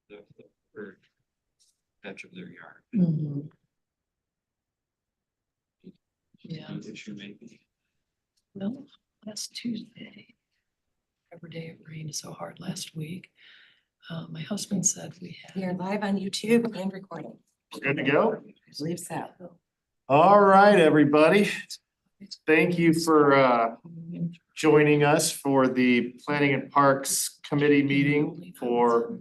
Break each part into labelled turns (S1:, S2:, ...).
S1: the bird patch of their yard.
S2: Mhm. Yeah.
S1: Issue maybe.
S2: Well, last Tuesday, every day it rained so hard last week. My husband said we
S3: We are
S2: had.
S3: live on YouTube and recording.
S4: Good to go?
S3: I believe so.
S4: All right, everybody. Thank you for joining us for the Planning and Parks Committee meeting for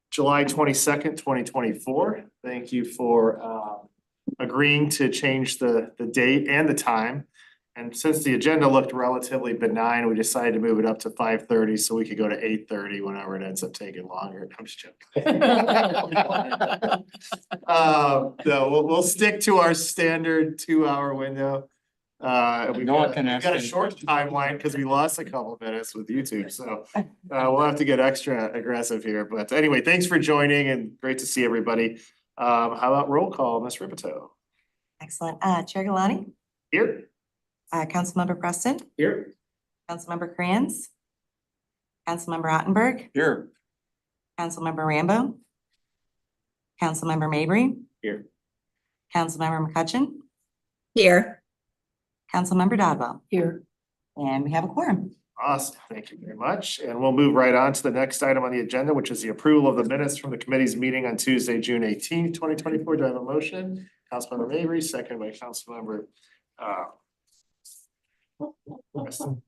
S4: July 22nd, 2024. Thank you for agreeing to change the date and the time. And since the agenda looked relatively benign, we decided to move it up to 5:30 so we could go to 8:30 whenever it ends up taking longer. I'm just joking. No, we'll stick to our standard 2-hour window. We've
S1: No one
S4: got
S1: can
S4: we've
S1: ask
S4: got a
S1: any
S4: short
S1: questions.
S4: timeline because we lost a couple of minutes with YouTube, so we'll have to get extra aggressive here. But anyway, thanks for joining and great to see everybody. How about roll call, Ms. Ripito?
S3: Excellent. Chair Galani,
S4: Here?
S3: Councilmember Preston,
S4: Here.
S3: Councilmember Crayons, Councilmember Ottenberg,
S1: Here.
S3: Councilmember Rambo, Councilmember Mabry,
S4: Here.
S3: Councilmember McCutcheon,
S5: Here.
S3: Councilmember Dodwell,
S2: Here.
S3: and we have a quorum.
S4: Awesome, thank you very much. And we'll move right on to the next item on the agenda, which is the approval of the minutes from the committee's meeting on Tuesday, June 18th, 2024. Do I have a motion? Councilmember Mabry, second by Councilmember Preston.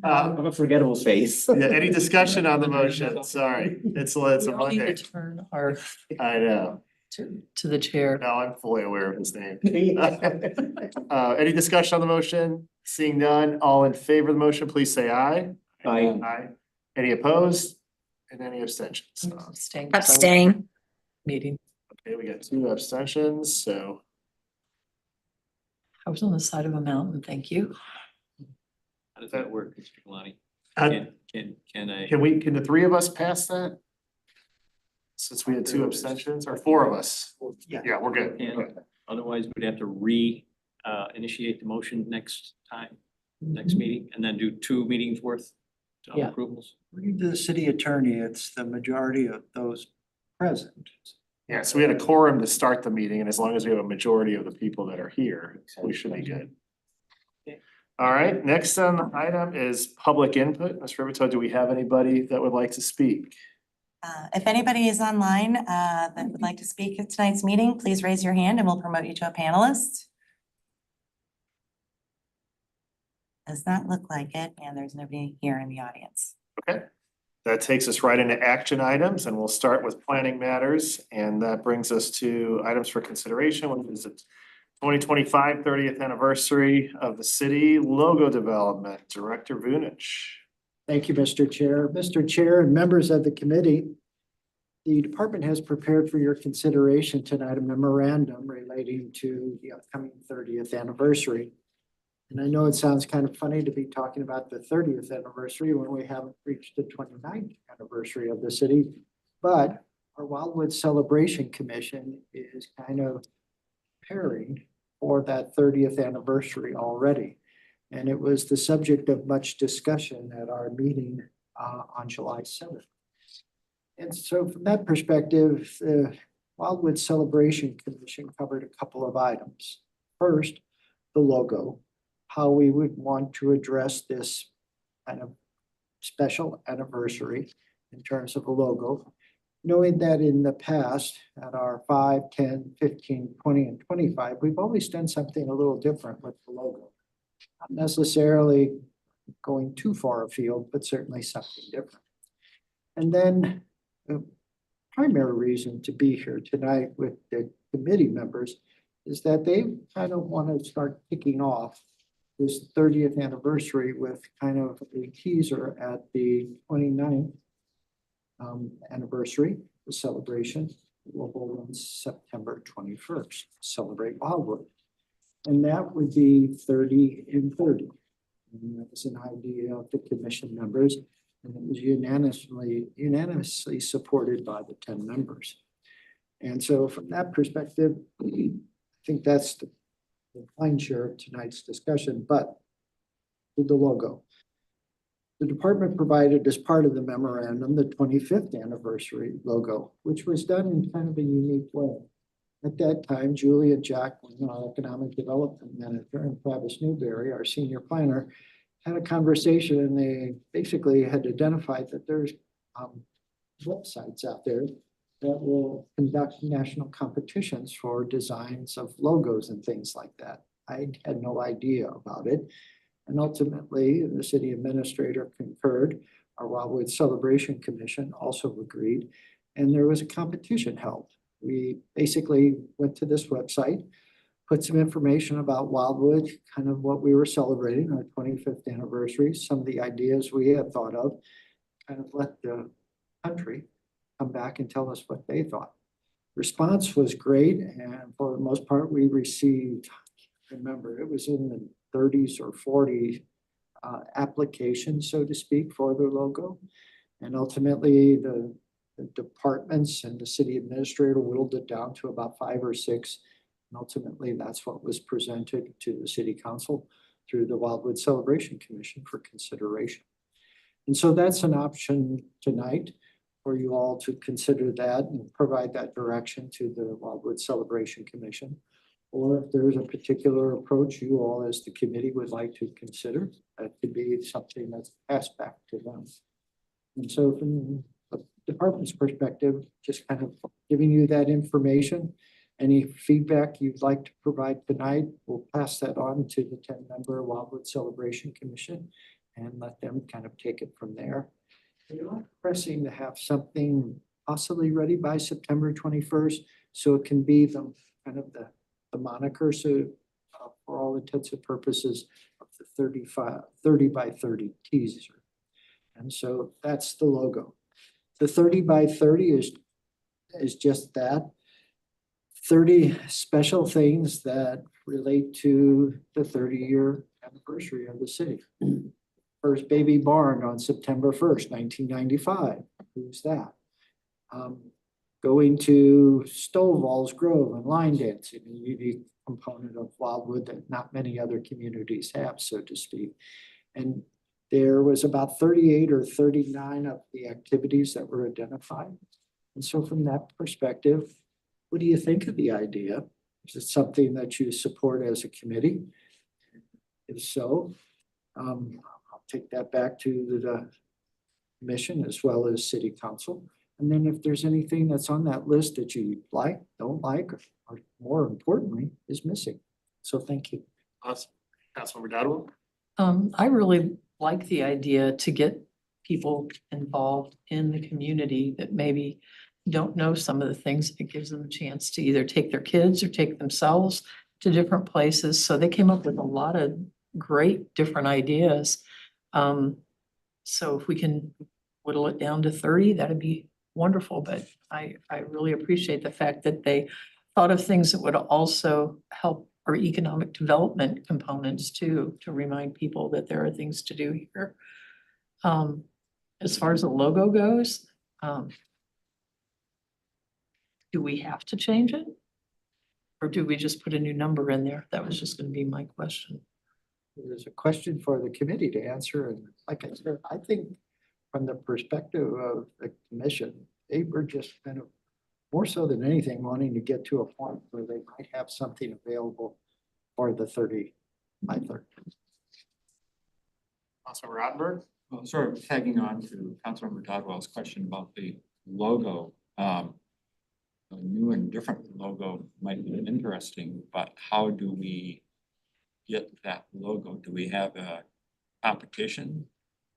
S6: I'm a forgettable face.
S4: Yeah, any discussion on the motion? Sorry, it's a
S2: We all need
S4: Monday.
S2: to turn our
S4: I know.
S2: to the chair.
S4: Now I'm fully aware of his name. Any discussion on the motion? Seeing none, all in favor of the motion, please say aye.
S6: Aye.
S4: Aye. Any opposed? And any abstentions?
S5: Abstain.
S2: Meeting.
S4: Okay, we got 2 abstentions, so
S2: I was on the side of a mountain, thank you.
S1: How does that work, Mr. Galani?
S4: uh,
S1: Can I?
S4: can the 3 of us pass that? Since we had 2 abstentions, or 4 of us? Yeah, we're good.
S1: Can, otherwise we'd have to initiate the motion next time, next meeting, and then do 2 meetings worth of
S6: Yeah.
S1: approvals.
S7: According to the city attorney, it's the majority of those present.
S4: Yeah, so we had a quorum to start the meeting, and as long as we have a majority of the people that are here, we should be good. All right, next on the item is public input. Ms. Rivito, do we have anybody that would like to speak?
S3: If anybody is online that would like to speak at tonight's meeting, please raise your hand and we'll promote you to a panelist. Does not look like it, and there's nobody here in the audience.
S4: Okay, that takes us right into action items, and we'll start with planning matters, and that brings us to items for consideration, which is the 2025 30th anniversary of the city logo development. Director Vunich.
S7: Thank you, Mr. Chair. Mr. Chair and members of the committee, the department has prepared for your consideration tonight a memorandum relating to the upcoming 30th anniversary. And I know it sounds kind of funny to be talking about the 30th anniversary when we haven't reached the 29th anniversary of the city, but our Wildwood Celebration Commission is kind of preparing for that 30th anniversary already. And it was the subject of much discussion at our meeting on July 7th. And so from that perspective, the Wildwood Celebration Commission covered a couple of items. First, the logo, how we would want to address this kind of special anniversary in terms of a logo, knowing that in the past at our 5, 10, 15, 20, and 25, we've always done something a little different with the logo. Not necessarily going too far afield, but certainly something different. And then the primary reason to be here tonight with the committee members is that they kind of want to start kicking off this 30th anniversary with kind of a teaser at the 29th anniversary, the celebration will hold on September 21st, celebrate Wildwood. And that would be 30 in 30. And that was an idea of the commission members, and it was unanimously supported by the 10 members. And so from that perspective, I think that's the lion's share of tonight's discussion, but with the logo. The department provided as part of the memorandum, the 25th anniversary logo, which was done in kind of a unique way. At that time, Julia Jacqueline, our economic development manager, and Travis Newberry, our senior planner, had a conversation, and they basically had identified that there's websites out there that will conduct national competitions for designs of logos and things like that. I had no idea about it. And ultimately, the city administrator concurred. Our Wildwood Celebration Commission also agreed, and there was a competition held. We basically went to this website, put some information about Wildwood, kind of what we were celebrating, our 25th anniversary, some of the ideas we had thought of, kind of let the country come back and tell us what they thought. Response was great, and for the most part, we received, remember, it was in the 30s or 40 applications, so to speak, for the logo. And ultimately, the departments and the city administrator whittled it down to about 5 or 6. And ultimately, that's what was presented to the city council through the Wildwood Celebration Commission for consideration. And so that's an option tonight for you all to consider that and provide that direction to the Wildwood Celebration Commission. Or if there's a particular approach you all as the committee would like to consider, that could be something that's passed back to them. And so from the department's perspective, just kind of giving you that information. Any feedback you'd like to provide tonight, we'll pass that on to the 10-member Wildwood Celebration Commission and let them kind of take it from there. We're pressing to have something possibly ready by September 21st, so it can be the kind of the moniker, so for all intents and purposes of the 30 by 30 teaser. And so that's the logo. The 30 by 30 is just that. 30 special things that relate to the 30-year anniversary of the city. First baby born on September 1st, 1995. Who's that? Going to Stovall's Grove and line dancing, a unique component of Wildwood that not many other communities have, so to speak. And there was about 38 or 39 of the activities that were identified. And so from that perspective, what do you think of the idea? Is it something that you support as a committee? If so, I'll take that back to the commission as well as city council. And then if there's anything that's on that list that you like, don't like, or more importantly, is missing. So thank you.
S4: Awesome. Councilmember Dowdell?
S2: I really like the idea to get people involved in the community that maybe don't know some of the things. It gives them a chance to either take their kids or take themselves to different places. So they came up with a lot of great different ideas. So if we can whittle it down to 30, that'd be wonderful. But I really appreciate the fact that they thought of things that would also help our economic development components too, to remind people that there are things to do here. As far as the logo goes, do we have to change it? Or do we just put a new number in there? That was just going to be my question.
S7: There's a question for the committee to answer. And like I said, I think from the perspective of the commission, they were just kind of more so than anything wanting to get to a point where they might have something available for the 30 by 30.
S4: Councilmember Rottenberg?
S8: Well, sort of tagging on to Councilmember Dodwell's question about the logo. A new and different logo might be interesting, but how do we get that logo? Do we have a competition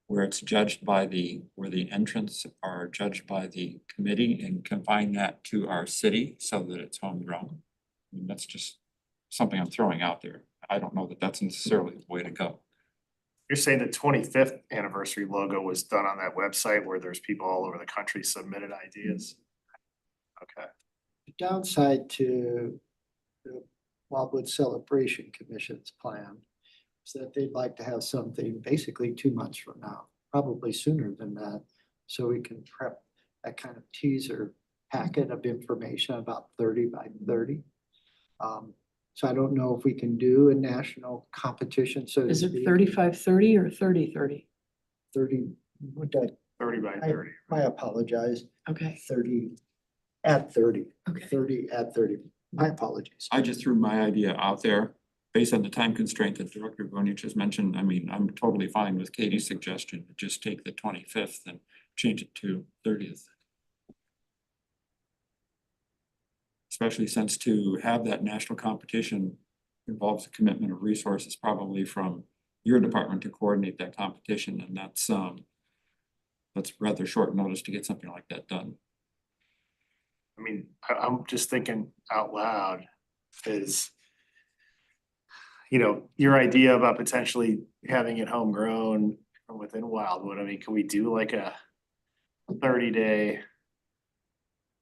S8: where it's judged by where the entrants are judged by the committee and confine that to our city so that it's homegrown? I mean, that's just something I'm throwing out there. I don't know that that's necessarily the way to go.
S4: You're saying the 25th anniversary logo was done on that website where there's people all over the country submitted ideas? Okay.
S7: The downside to the Wildwood Celebration Commission's plan is that they'd like to have something basically 2 months from now, probably sooner than that, so we can prep that kind of teaser packet of information about 30 by 30. So I don't know if we can do a national competition, so to
S2: Is it
S7: speak.
S2: 35-30 or 30-30?
S7: 30, what that,
S4: 30 by 30.
S7: I apologize,
S2: Okay,
S7: 30 at 30,
S2: okay.
S7: 30 at 30. My apologies.
S8: I just threw my idea out there based on the time constraint that Director Vonich just mentioned. I mean, I'm totally fine with Katie's suggestion, just take the 25th and change it to 30th. Especially since to have that national competition involves a commitment of resources probably from your department to coordinate that competition, and that's rather short notice to get something like that done.
S4: I mean, I'm just thinking out loud is, you know, your idea about potentially having it homegrown from within Wildwood. I mean, can we do like a 30-day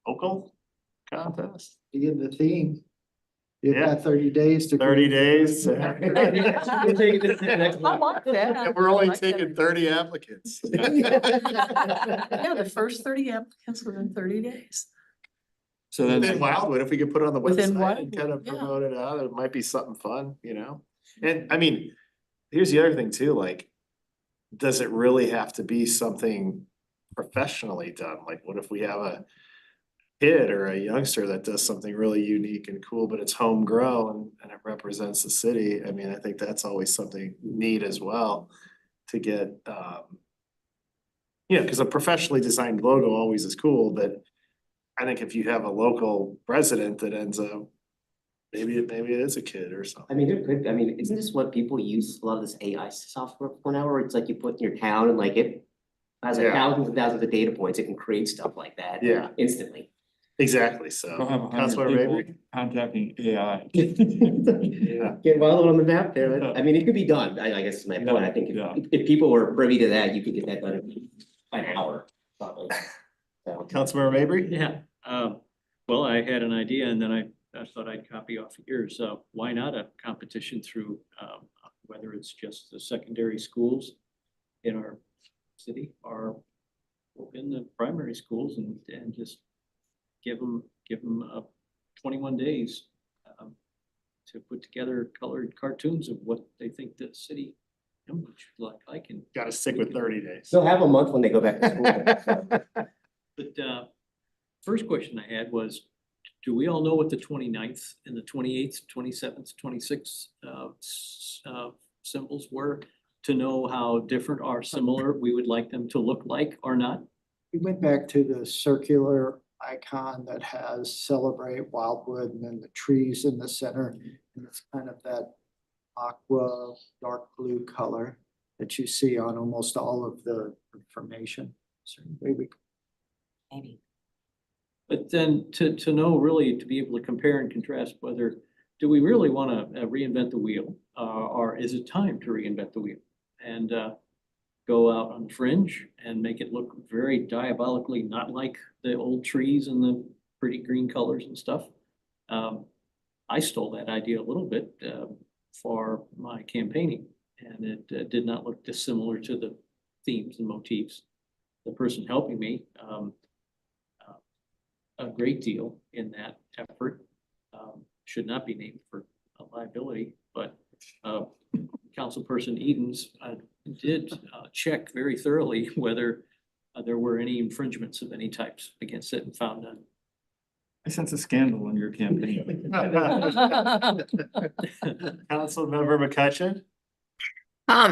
S4: local contest?
S7: Be in the theme. You've
S4: Yeah.
S7: got 30 days to.
S4: 30 days.
S2: I like that.
S4: And we're only
S2: I like that.
S4: taking 30 applicants.
S2: Yeah, the first 30 applicants within 30 days.
S8: So
S4: Within
S8: then,
S4: Wildwood, if we could put it on the
S2: Within
S4: website and kind
S2: Wildwood,
S4: of
S2: yeah.
S4: promote it out, it might be something fun, you know? And I mean, here's the other thing too, like, does it really have to be something professionally done? Like, what if we have a kid or a youngster that does something really unique and cool, but it's homegrown and it represents the city? I mean, I think that's always something neat as well to get, yeah, because a professionally designed logo always is cool, but I think if you have a local resident that ends up, maybe it is a kid or
S6: I
S4: something.
S6: mean, there could, I mean, isn't this what people use a lot of this AI software for now, where it's like you put in your town and like it has like
S4: Yeah.
S6: thousands and thousands of data points, it can create stuff like that.
S4: Yeah.
S6: Instantly.
S4: Exactly,
S8: we'll
S4: so.
S8: have 100
S4: Councilor
S8: people
S4: Mabry?
S8: contacting AI.
S4: Yeah.
S6: Get Wildwood on the map there. I mean, it could be done. I guess is my point. I think
S8: Yeah.
S6: if people were privy to that, you could get that done in an hour, probably. So.
S4: Councilmember Mabry?
S1: Yeah, well, I had an idea and then I thought I'd copy off of yours. Why not a competition through, whether it's just the secondary schools in our city or in the primary schools and just give them 21 days to put together colored cartoons of what they think the city should look like and.
S4: Gotta stick with 30 days.
S6: They'll have a month when they go back to school.
S1: But first question I had was, do we all know what the 29th and the 28th, 27th, 26th symbols were? To know how different or similar we would like them to look like or not?
S7: We went back to the circular icon that has Celebrate Wildwood and then the trees in the center. And it's kind of that aqua, dark blue color that you see on almost all of the information. So maybe
S3: Maybe.
S1: But then to know really, to be able to compare and contrast whether, do we really want to reinvent the wheel? Or is it time to reinvent the wheel? And go out on Fringe and make it look very diabolically not like the old trees and the pretty green colors and stuff. I stole that idea a little bit for my campaigning, and it did not look dissimilar to the themes and motifs. The person helping me a great deal in that effort should not be named for a liability, but Councilperson Edens did check very thoroughly whether there were any infringements of any types against it and found none.
S8: I sense a scandal in your campaign.
S4: Councilmember McCutcheon?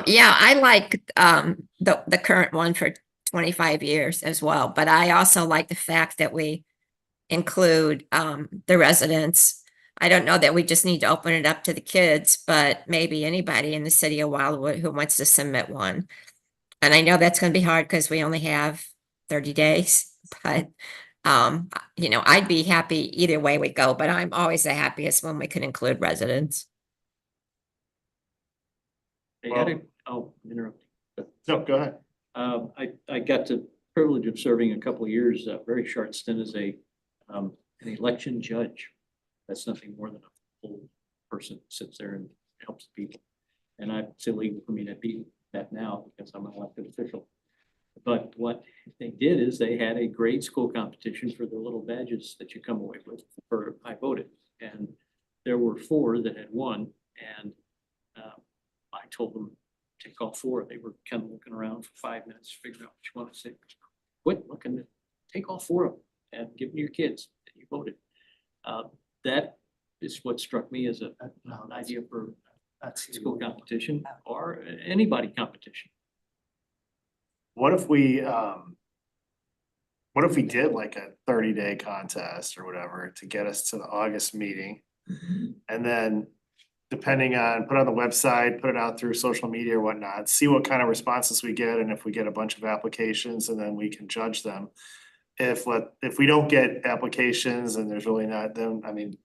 S5: Yeah, I like the current one for 25 years as well, but I also like the fact that we include the residents. I don't know that we just need to open it up to the kids, but maybe anybody in the city of Wildwood who wants to submit one. And I know that's going to be hard because we only have 30 days, but you know, I'd be happy either way we go, but I'm always the happiest when we can include residents.
S1: They had a, oh, interrupt.
S4: No, go ahead.
S1: I got the privilege of serving a couple of years, a very short stint as an election judge. That's nothing more than a full person sits there and helps people. And it's illegal for me to be that now because I'm an elected official. But what they did is they had a grade school competition for the little badges that you come away with for I voted. And there were 4 that had won, and I told them take all four. They were kind of looking around for 5 minutes, figuring out what you want to say. Quit looking, take all four of them and give them to your kids that you voted. That is what struck me as an idea for
S7: That's
S1: school competition or anybody competition.
S4: What if we did like a 30-day contest or whatever to get us to the August meeting? And then depending on, put on the website, put it out through social media or whatnot, see what kind of responses we get, and if we get a bunch of applications, and then we can judge them. If we don't get applications and there's really not, then, I mean,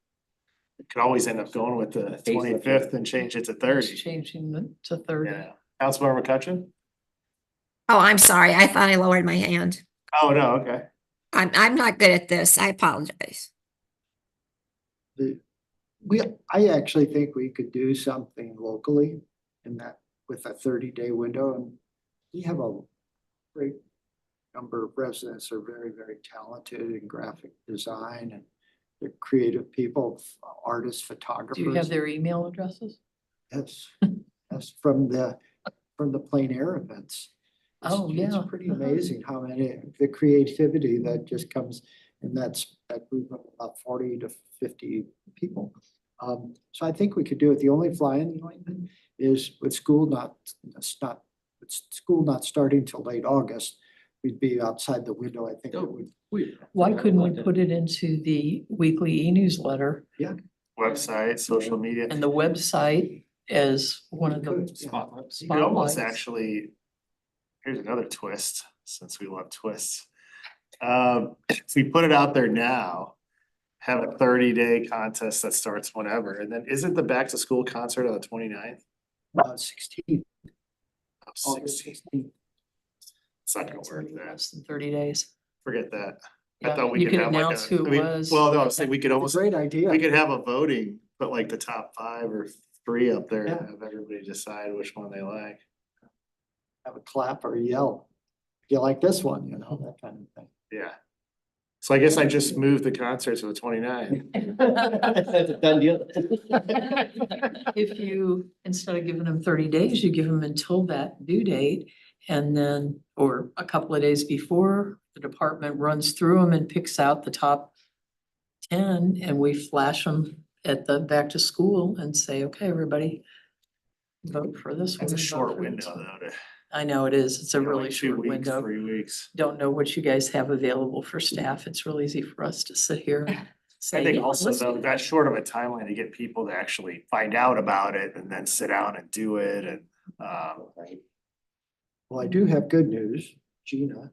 S4: we could always end up going with the 25th and change it to 30.
S2: Changing it to 30.
S4: Yeah. Councilmember McCutcheon?
S5: Oh, I'm sorry. I thought I lowered my hand.
S4: Oh, no, okay.
S5: I'm not good at this. I apologize.
S7: I actually think we could do something locally in that with a 30-day window, and we have a great number of residents are very, very talented in graphic design, and they're creative people, artists, photographers.
S2: Do you have their email addresses?
S7: Yes, yes, from the plein air events.
S2: Oh,
S7: It's
S2: yeah.
S7: pretty amazing how many, the creativity that just comes, and that's that group of about 40 to 50 people. So I think we could do it. The only fly in the ointment is with school not starting till late August, we'd be outside the window. I think it would.
S2: Why couldn't we put it into the weekly e-newsletter
S4: Website, social media.
S2: and the website as one of the
S8: Spotlights.
S4: You could almost
S2: spotlights?
S4: actually, here's another twist, since we love twists. If we put it out there now, have a 30-day contest that starts whenever, and then isn't the back to school concert on the 29th?
S7: 16th,
S4: of
S7: August
S4: 16th?
S7: 16th.
S4: It's not gonna
S2: It's
S4: work,
S2: only
S4: that.
S2: less than 30 days.
S4: Forget that. I
S2: Yeah,
S4: thought we
S2: you
S4: could
S2: could
S4: have like
S2: announce
S4: a,
S2: who
S4: I
S2: it
S4: mean,
S2: was.
S4: well, no, I was saying we could
S7: It's a
S4: almost,
S7: great idea.
S4: we could have a voting, put like the top 5 or 3 up there
S7: Yeah.
S4: and have everybody decide which one they like.
S7: Have a clap or yell. You like this one, that kind of thing.
S4: Yeah. So I guess I just moved the concert to the 29th.
S6: That's a done deal.
S2: If you, instead of giving them 30 days, you give them until that due date. And then, or a couple of days before, the department runs through them and picks out the top 10 and we flash them at the back to school and say, okay, everybody, vote for this one.
S4: That's a
S2: vote
S4: short
S2: for this
S4: window
S2: one."
S4: though to.
S2: I know it is. It's a
S4: you know,
S2: really
S4: like 2
S2: short
S4: weeks,
S2: window.
S4: 3 weeks.
S2: Don't know what you guys have available for staff. It's real easy for us to sit here and say.
S4: I think
S2: "Yeah,
S4: also
S2: let's
S4: though,
S2: do
S4: that's short of a timeline to get people to actually find out about it and then sit down and do it and,
S7: Well, I do have good news. Gina,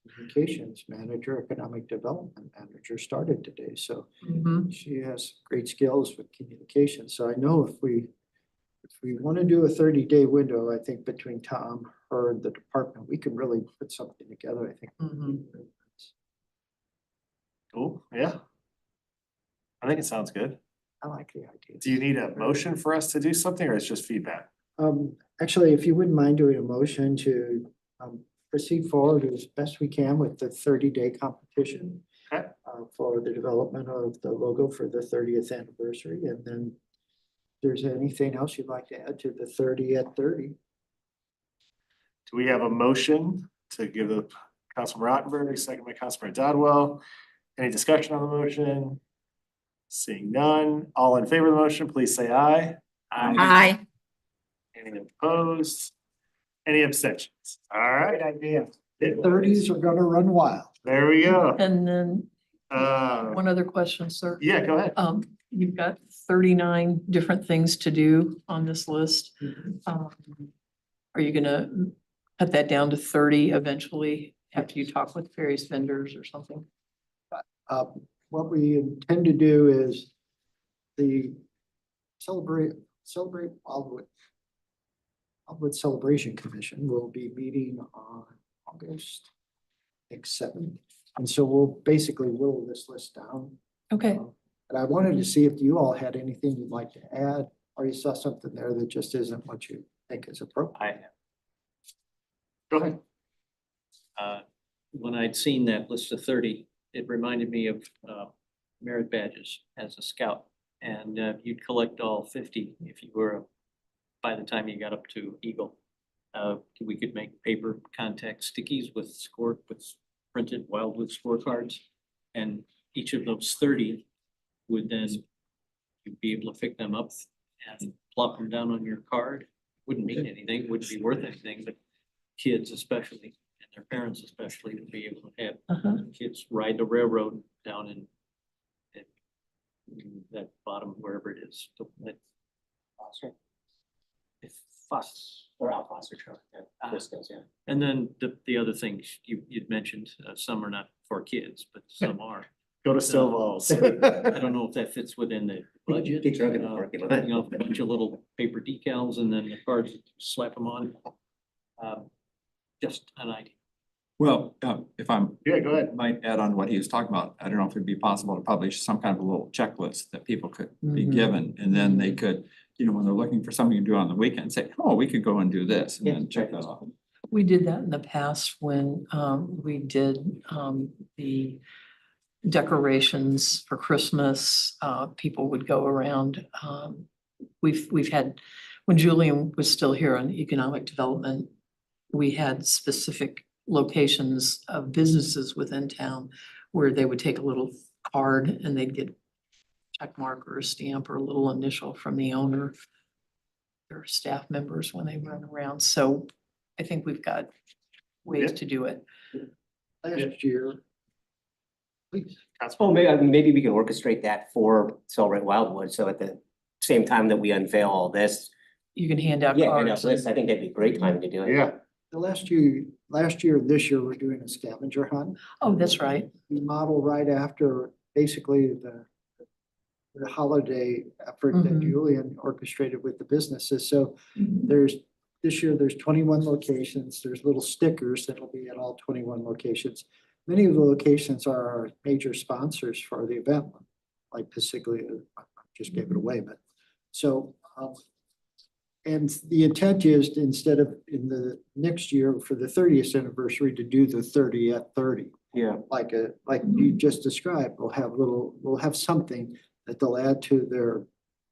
S7: Communications Manager, Economic Development Manager, started today, so
S2: Mhm.
S7: she has great skills with communication. So I know if we want to do a 30-day window, I think between Tom, her, and the department, we can really put something together, I think.
S2: Mhm.
S4: cool, yeah. I think it sounds good.
S7: I like the idea.
S4: Do you need a motion for us to do something or it's just feedback?
S7: Actually, if you wouldn't mind doing a motion to proceed forward as best we can with the 30-day competition.
S4: Okay.
S7: For the development of the logo for the 30th anniversary, and then if there's anything else you'd like to add to the 30 at 30.
S4: Do we have a motion to give the Councilman Rottenberg, second by Councilman Dodwell? Any discussion on the motion? Seeing none, all in favor of the motion, please say aye.
S5: Hi.
S4: Any opposed? Any abstentions? All right, idea.
S7: The 30s are gonna run wild.
S4: There we go.
S2: And then
S4: Uh,
S2: one other question, sir.
S4: yeah, go ahead.
S2: You've got 39 different things to do on this list. Are you gonna cut that down to 30 eventually after you talk with various vendors or something?
S7: What we intend to do is the Celebrate Wildwood Celebration Commission will be meeting on August 7th. And so we'll basically whittle this list down.
S2: Okay,
S7: But I wanted to see if you all had anything you'd like to add, or you saw something there that just isn't what you think is appropriate.
S1: I have.
S4: Go ahead.
S1: When I'd seen that list of 30, it reminded me of merit badges as a scout. And you'd collect all 50 if you were a by the time you got up to Eagle. We could make paper contact stickies with printed Wildwood scorecards. And each of those 30 would then, you'd be able to pick them up and plop them down on your card. Wouldn't mean anything, wouldn't be worth anything, but kids especially, and their parents especially, would be able to have
S2: Uh-huh.
S1: kids ride the railroad down in that bottom, wherever it is.
S6: Foster. If Foster, or out Foster Trail, yeah, Frisco's, yeah.
S1: And then the other things you'd mentioned, some are not for kids, but some are.
S4: Go to Stovall's.
S1: I don't know if that fits within the budget.
S6: Big truck in the parking lot.
S1: You know, a bunch of little paper decals and then the cards, slap them on. Just an idea.
S8: Well, if I'm
S4: Yeah, go ahead.
S8: might add on what he was talking about, I don't know if it'd be possible to publish some kind of a little checklist that people could be
S2: Mhm.
S8: given, and then they could, you know, when they're looking for something to do on the weekend, say, oh, we could go and do this, and
S6: Yeah,
S8: then check that off.
S2: We did that in the past when we did the decorations for Christmas. People would go around. We've had, when Julian was still here on economic development, we had specific locations of businesses within town where they would take a little card and they'd get check mark or a stamp or a little initial from the owner, their staff members when they run around. So I think we've got ways
S4: Yeah.
S2: to do it.
S7: Last year. Please.
S6: Oh, maybe we can orchestrate that for Celebrate Wildwood, so at the same time that we unveil all this.
S2: You can hand out
S6: Yeah, and
S2: cards.
S6: this, I think that'd be a great time to do it.
S4: Yeah,
S7: The last year, this year, we're doing a scavenger hunt.
S2: Oh, that's right.
S7: We model right after basically the holiday effort that
S2: Mhm.
S7: Julian orchestrated with the businesses. So this year, there's 21 locations. There's little stickers that'll be at all 21 locations. Many of the locations are our major sponsors for the event, like Pacifically, I just gave it away, but so, and the intent is to, instead of in the next year for the 30th anniversary, to do the 30 at 30.
S6: Yeah.
S7: Like you just described, we'll have something that they'll add to their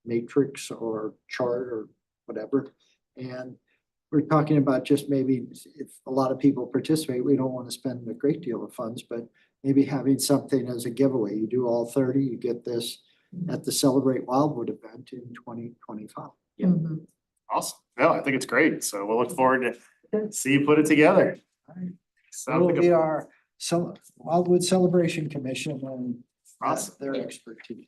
S7: matrix or chart or whatever. And we're talking about just maybe if a lot of people participate, we don't want to spend a great deal of funds, but maybe having something as a giveaway. You do all 30, you get this at the Celebrate Wildwood event in 2025.
S2: Mhm.
S4: awesome. No, I think it's great. So we'll look forward to see you put it together. Sounds
S7: Will
S4: like
S7: be
S4: a
S7: our Wildwood Celebration Commission and
S4: Awesome.
S7: their expertise.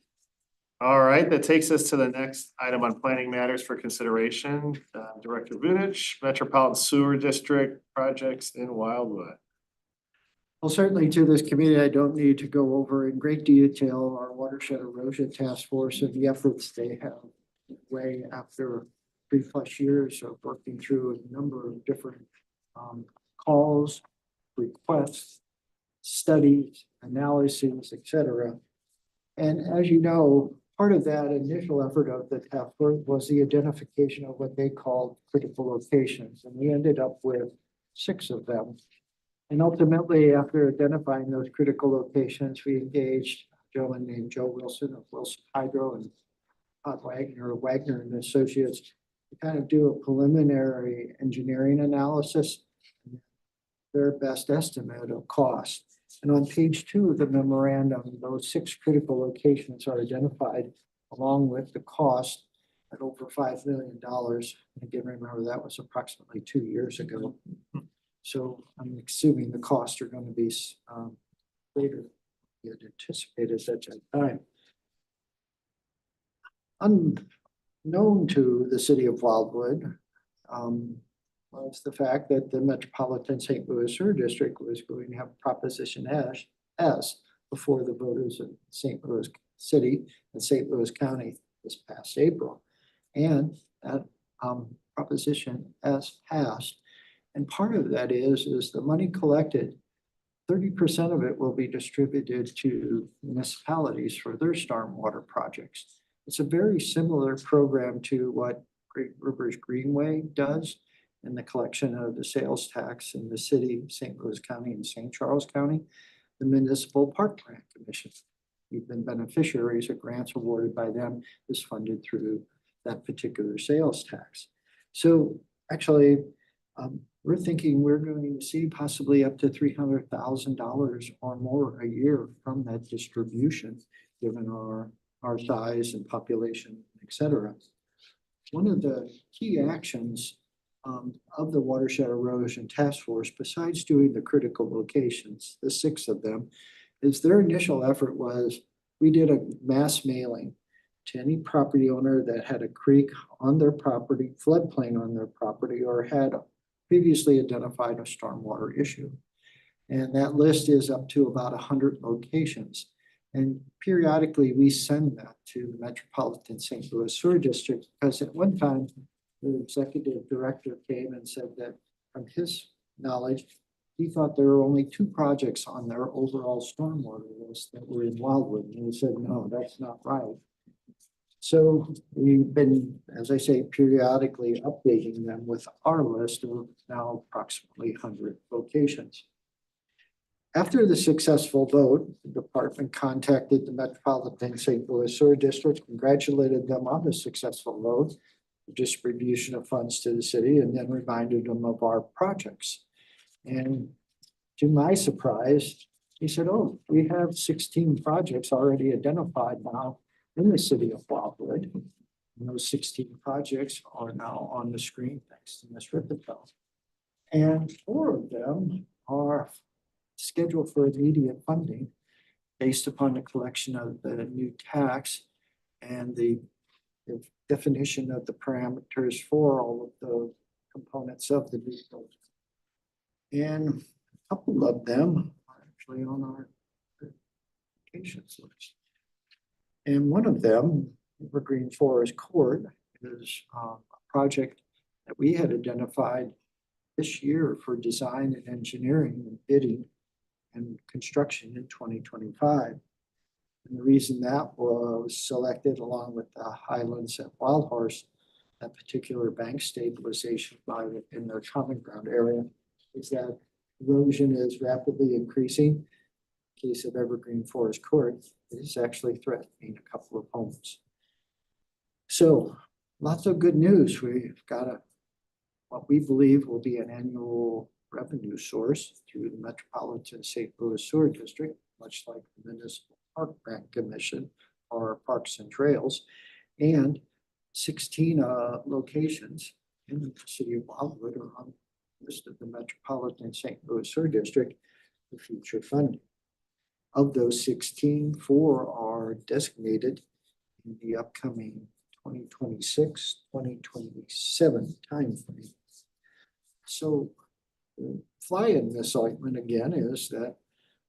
S4: All right, that takes us to the next item on planning matters for consideration. Director Vunich, Metropolitan Sewer District projects in Wildwood.
S7: Well, certainly to this committee, I don't need to go over in great detail our watershed erosion task force and the efforts they have way after 3+ years of working through a number of different calls, requests, studies, analyses, et cetera. And as you know, part of that initial effort of the task force was the identification of what they called critical locations, and we ended up with 6 of them. And ultimately, after identifying those critical locations, we engaged a gentleman named Joe Wilson of Wilson Hydro and Todd Wagner of Wagner and Associates to kind of do a preliminary engineering analysis, their best estimate of cost. And on page 2 of the memorandum, those 6 critical locations are identified along with the cost at over $5 million. Again, remember that was approximately 2 years ago. So I'm assuming the costs are going to be greater than we had anticipated at that time. Unknown to the city of Wildwood was the fact that the Metropolitan St. Louis Sewer District was going to have Proposition S before the voters of St. Louis City and St. Louis County this past April. And that Proposition S passed. And part of that is the money collected, 30% of it will be distributed to municipalities for their stormwater projects. It's a very similar program to what Great Rivers Greenway does in the collection of the sales tax in the city, St. Louis County and St. Charles County, the Municipal Park Grant Commission. We've been beneficiaries of grants awarded by them is funded through that particular sales tax. So actually, we're thinking we're going to see possibly up to $300,000 or more a year from that distribution, given our size and population, et cetera. One of the key actions of the Watershed Erosion Task Force, besides doing the critical locations, the 6 of them, is their initial effort was, we did a mass mailing to any property owner that had a creek on their property, floodplain on their property, or had previously identified a stormwater issue. And that list is up to about 100 locations. And periodically, we send that to the Metropolitan St. Louis Sewer District, because at one time, the executive director came and said that from his knowledge, he thought there were only 2 projects on their overall stormwater list that were in Wildwood. And he said, no, that's not right. So we've been, as I say, periodically updating them with our list of now approximately 100 locations. After the successful vote, the department contacted the Metropolitan St. Louis Sewer District, congratulated them on the successful vote, the distribution of funds to the city, and then reminded them of our projects. And to my surprise, he said, oh, we have 16 projects already identified now in the city of Wildwood. And those 16 projects are now on the screen next to Ms. Rippetel. And 4 of them are scheduled for immediate funding based upon the collection of the new tax and the definition of the parameters for all of the components of the new building. And a couple of them are actually on our locations list. And one of them, Evergreen Forest Court, is a project that we had identified this year for design and engineering and bidding and construction in 2025. And the reason that was selected along with the Highlands at Wild Horse, that particular bank stabilization by in their common ground area, is that erosion is rapidly increasing. In case of Evergreen Forest Court, it is actually threatening a couple of homes. So lots of good news. We've got what we believe will be an annual revenue source through the Metropolitan St. Louis Sewer District, much like the Municipal Park Grant Commission or Parks and Trails, and 16 locations in the city of Wildwood are on the list of the Metropolitan St. Louis Sewer District for future funding. Of those 16, 4 are designated in the upcoming 2026, 2027 timeframe. So the fly in this ointment again is that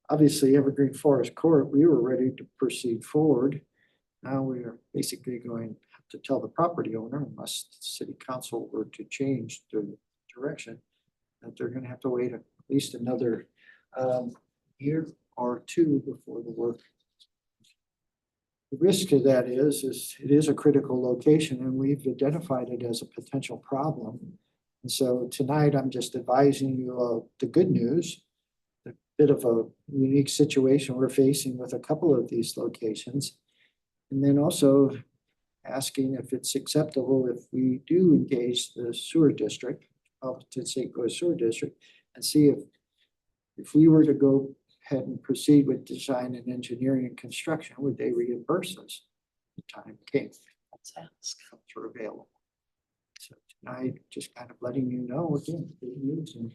S7: obviously Evergreen Forest Court, we were ready to proceed forward. Now we are basically going to have to tell the property owner, unless the city council were to change the direction, that they're going to have to wait at least another year or 2 before the work. The risk of that is it is a critical location and we've identified it as a potential problem. And so tonight I'm just advising you of the good news, a bit of a unique situation we're facing with a couple of these locations. And then also asking if it's acceptable if we do engage the sewer district, to St. Louis Sewer District, and see if we were to go ahead and proceed with design and engineering and construction, would they reimburse us? The time came.
S2: Let's ask.
S7: Funds were available. So tonight, just kind of letting you know again, good news and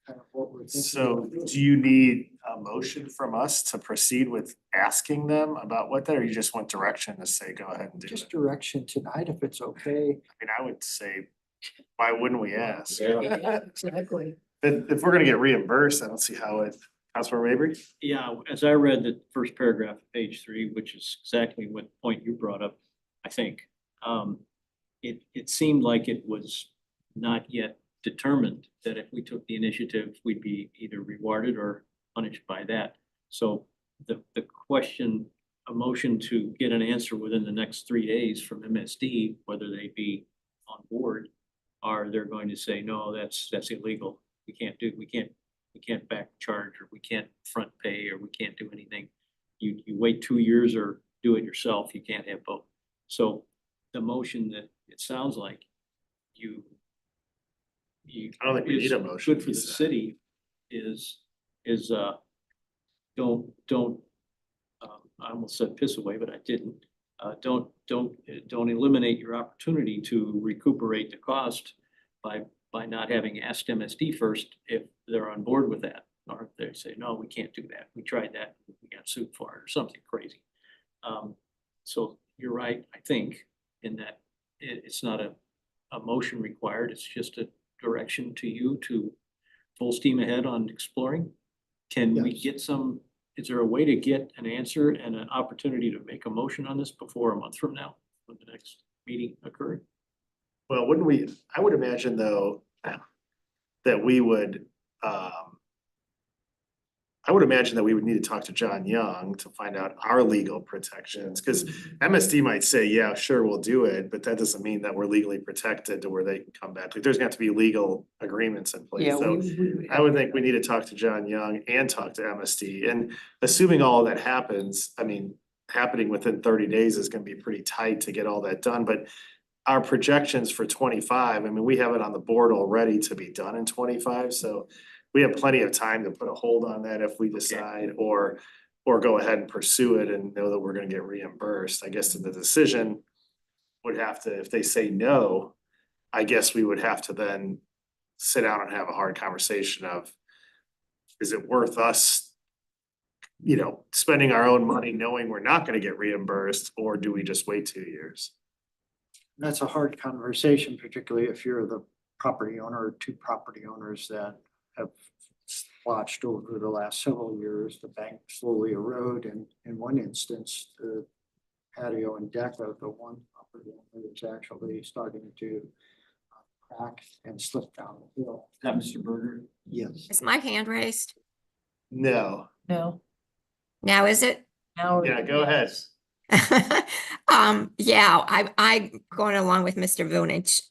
S7: kind of what we're thinking.
S4: So
S7: about doing.
S4: do you need a motion from us to proceed with asking them about what that, or you just want direction to say, go ahead and do
S7: Just
S4: it?
S7: direction tonight, if it's okay.
S4: I mean, I would say, why wouldn't we ask?
S2: Exactly.
S4: If we're gonna get reimbursed, I don't see how it, Councilor Mabry?
S1: Yeah, as I read the first paragraph of page 3, which is exactly what point you brought up, I think, it seemed like it was not yet determined that if we took the initiative, we'd be either rewarded or punished by that. So the question, a motion to get an answer within the next 3 days from MSD, whether they be on board, or they're going to say, no, that's illegal. We can't back charge, or we can't front pay, or we can't do anything. You wait 2 years or do it yourself. You can't have both. So the motion that it sounds like you
S4: I don't think we
S1: is
S4: need a motion
S1: good for
S4: for
S1: the
S4: that.
S1: city is, don't, I almost said piss away, but I didn't. Don't eliminate your opportunity to recuperate the cost by not having asked MSD first if they're on board with that. Or if they say, no, we can't do that. We tried that, we got sued for it or something crazy. So you're right, I think, in that it's not a motion required, it's just a direction to you to full steam ahead on exploring. Can we
S7: Yes.
S1: get some, is there a way to get an answer and an opportunity to make a motion on this before a month from now, when the next meeting occurred?
S4: Well, wouldn't we, I would imagine though, that we would, I would imagine that we would need to talk to John Young to find out our legal protections, because MSD might say, yeah, sure, we'll do it, but that doesn't mean that we're legally protected to where they can come back. Like, there's gonna have to be legal agreements in place,
S2: Yeah,
S4: so.
S2: we
S4: I would think we need to talk to John Young and talk to MSD, and assuming all that happens, I mean, happening within 30 days is gonna be pretty tight to get all that done, but. Our projections for 25, I mean, we have it on the board already to be done in 25, so. We have plenty of time to put a hold on that if we decide, or go ahead and pursue it and know that we're gonna get reimbursed. I guess the decision. Would have to, if they say no, I guess we would have to then sit down and have a hard conversation of. Is it worth us? Spending our own money knowing we're not gonna get reimbursed, or do we just wait 2 years?
S7: That's a hard conversation, particularly if you're the property owner or two property owners that have watched over the last several years, the bank slowly erode, and in one instance, the patio and deck of the one property owner is actually starting to crack and slip down the hill.
S8: Is that Mr. Berger?
S7: Yes.
S5: Is my hand raised?
S4: No,
S2: No,
S5: Now is it?
S2: now.
S4: yeah, go ahead.
S5: Yeah, I going along with Mr. Vunich.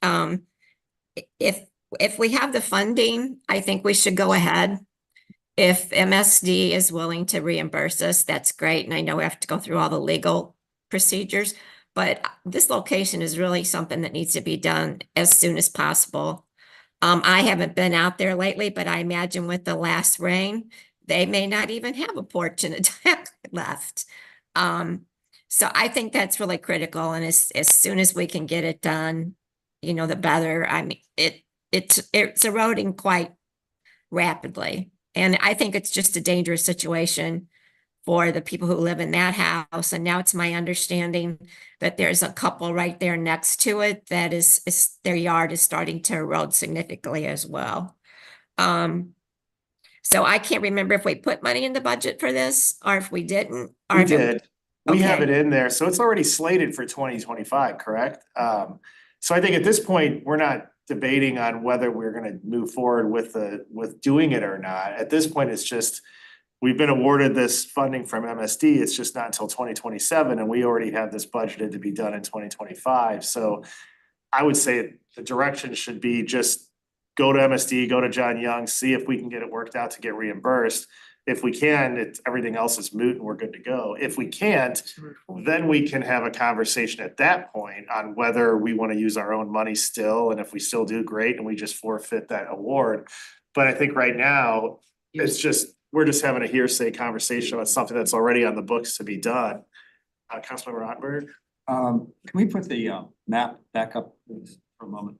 S5: If we have the funding, I think we should go ahead. If MSD is willing to reimburse us, that's great. And I know we have to go through all the legal procedures, but this location is really something that needs to be done as soon as possible. I haven't been out there lately, but I imagine with the last rain, they may not even have a porch and a deck left. So I think that's really critical, and as soon as we can get it done, the better. I mean, it's eroding quite rapidly, and I think it's just a dangerous situation for the people who live in that house. And now it's my understanding that there's a couple right there next to it that is their yard is starting to erode significantly as well. So I can't remember if we put money in the budget for this or if we didn't. Or
S4: We
S5: if it-
S4: did. We have
S5: Okay.
S4: it in there, so it's already slated for 2025, correct? So I think at this point, we're not debating on whether we're gonna move forward with doing it or not. At this point, it's just. We've been awarded this funding from MSD, it's just not until 2027, and we already have this budgeted to be done in 2025, so. I would say the direction should be just go to MSD, go to John Young, see if we can get it worked out to get reimbursed. If we can, everything else is moot and we're good to go. If we can't, then we can have a conversation at that point on whether we wanna use our own money still, and if we still do, great, and we just forfeit that award. But I think right now, it's just, we're just having a hearsay conversation about something that's already on the books to be done. Councilmember Ottenberg?
S8: Can we put the map back up please, for a moment?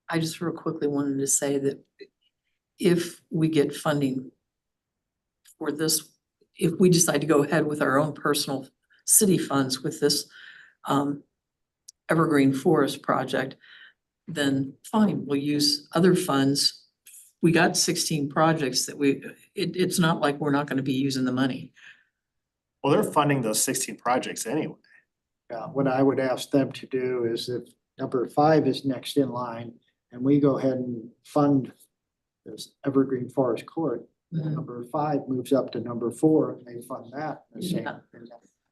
S2: I just real quickly wanted to say that if we get funding for this, if we decide to go ahead with our own personal city funds with this Evergreen Forest project, then fine, we'll use other funds. We got 16 projects that it's not like we're not gonna be using the money.
S4: Well, they're funding those 16 projects anyway.
S7: What I would ask them to do is if number 5 is next in line and we go ahead and fund this Evergreen Forest Court, then
S2: Mhm.
S7: number 5 moves up to number 4 and they fund that. the same.
S2: Yeah.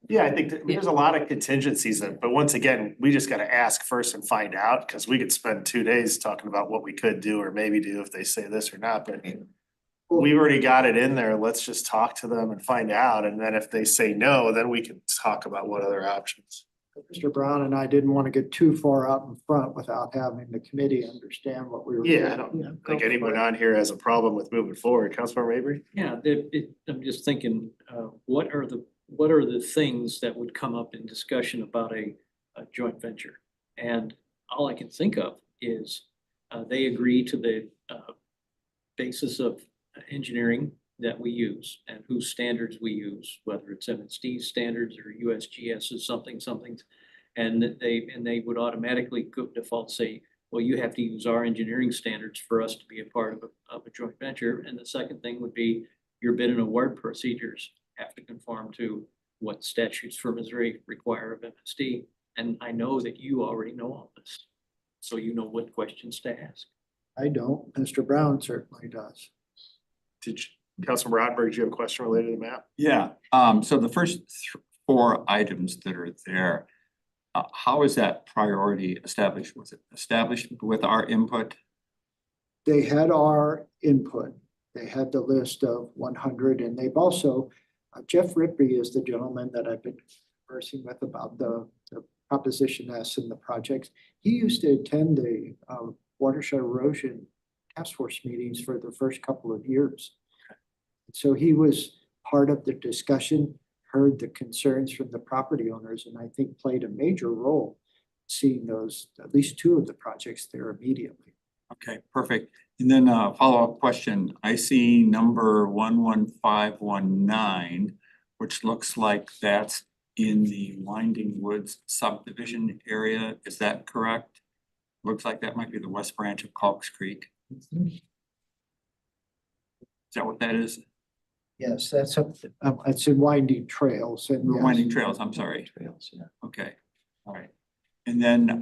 S4: Yeah, I think there's a lot of contingencies, but once again, we just gotta ask first and find out, cause we could spend 2 days talking about what we could do or maybe do if they say this or not, but. We've already got it in there, let's just talk to them and find out, and then if they say no, then we can talk about what other options.
S7: Mr. Brown and I didn't want to get too far out in front without having the committee understand what we were.
S4: Yeah, I don't think anyone on here has a problem with moving forward. Councilmember Mabry?
S1: Yeah, I'm just thinking, what are the things that would come up in discussion about a joint venture? And all I can think of is, they agree to the, basis of engineering that we use and whose standards we use, whether it's MSD standards or USGS is something. And that they would automatically go default say, well, you have to use our engineering standards for us to be a part of a joint venture. And the second thing would be your bid and award procedures have to conform to what statutes for Missouri require of MSD. And I know that you already know all this, so you know what questions to ask.
S7: I don't. Mr. Brown certainly does.
S4: Councilmember Rodberg, do you have a question related to the map?
S8: Yeah, so the first four items that are there, how is that priority established? Was it established with our input?
S7: They had our input. They had the list of 100, and they've also, Jeff Rippey is the gentleman that I've been conversing with about the Proposition S and the projects. He used to attend the watershed erosion task force meetings for the first couple of years. So he was part of the discussion, heard the concerns from the property owners, and I think played a major role seeing those, at least two of the projects there immediately.
S8: Okay, perfect. And then a follow-up question. I see number 11519, which looks like that's in the Winding Woods subdivision area. Is that correct? Looks like that might be the west branch of Calks Creek. Is that what that is?
S7: Yes, that's up, it's in Winding Trails and. yes.
S8: Winding Trails, I'm sorry.
S7: Trails, yeah.
S8: Okay, all right. And then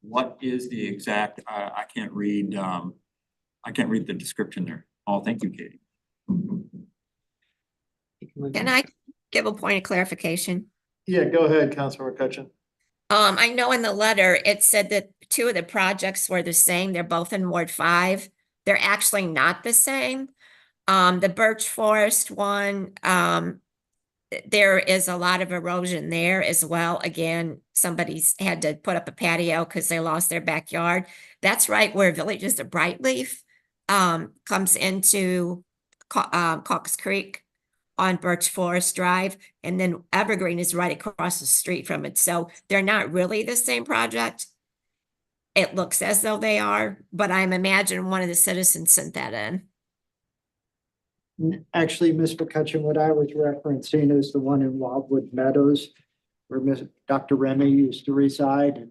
S8: what is the exact, I can't read the description there. Oh, thank you, Katie.
S5: Can I give a point of clarification?
S4: Yeah, go ahead, Councilmember McCutcheon.
S5: I know in the letter, it said that two of the projects were the same. They're both in Ward 5. They're actually not the same. The Birch Forest one, there is a lot of erosion there as well. Again, somebody's had to put up a patio because they lost their backyard. That's right where Villages of Brightleaf comes into Calks Creek on Birch Forest Drive, and then Evergreen is right across the street from it. So they're not really the same project. It looks as though they are, but I'm imagining one of the citizens sent that in.
S7: Actually, Ms. McCutcheon, what I was referencing is the one in Wildwood Meadows where Dr. Remy used to reside. And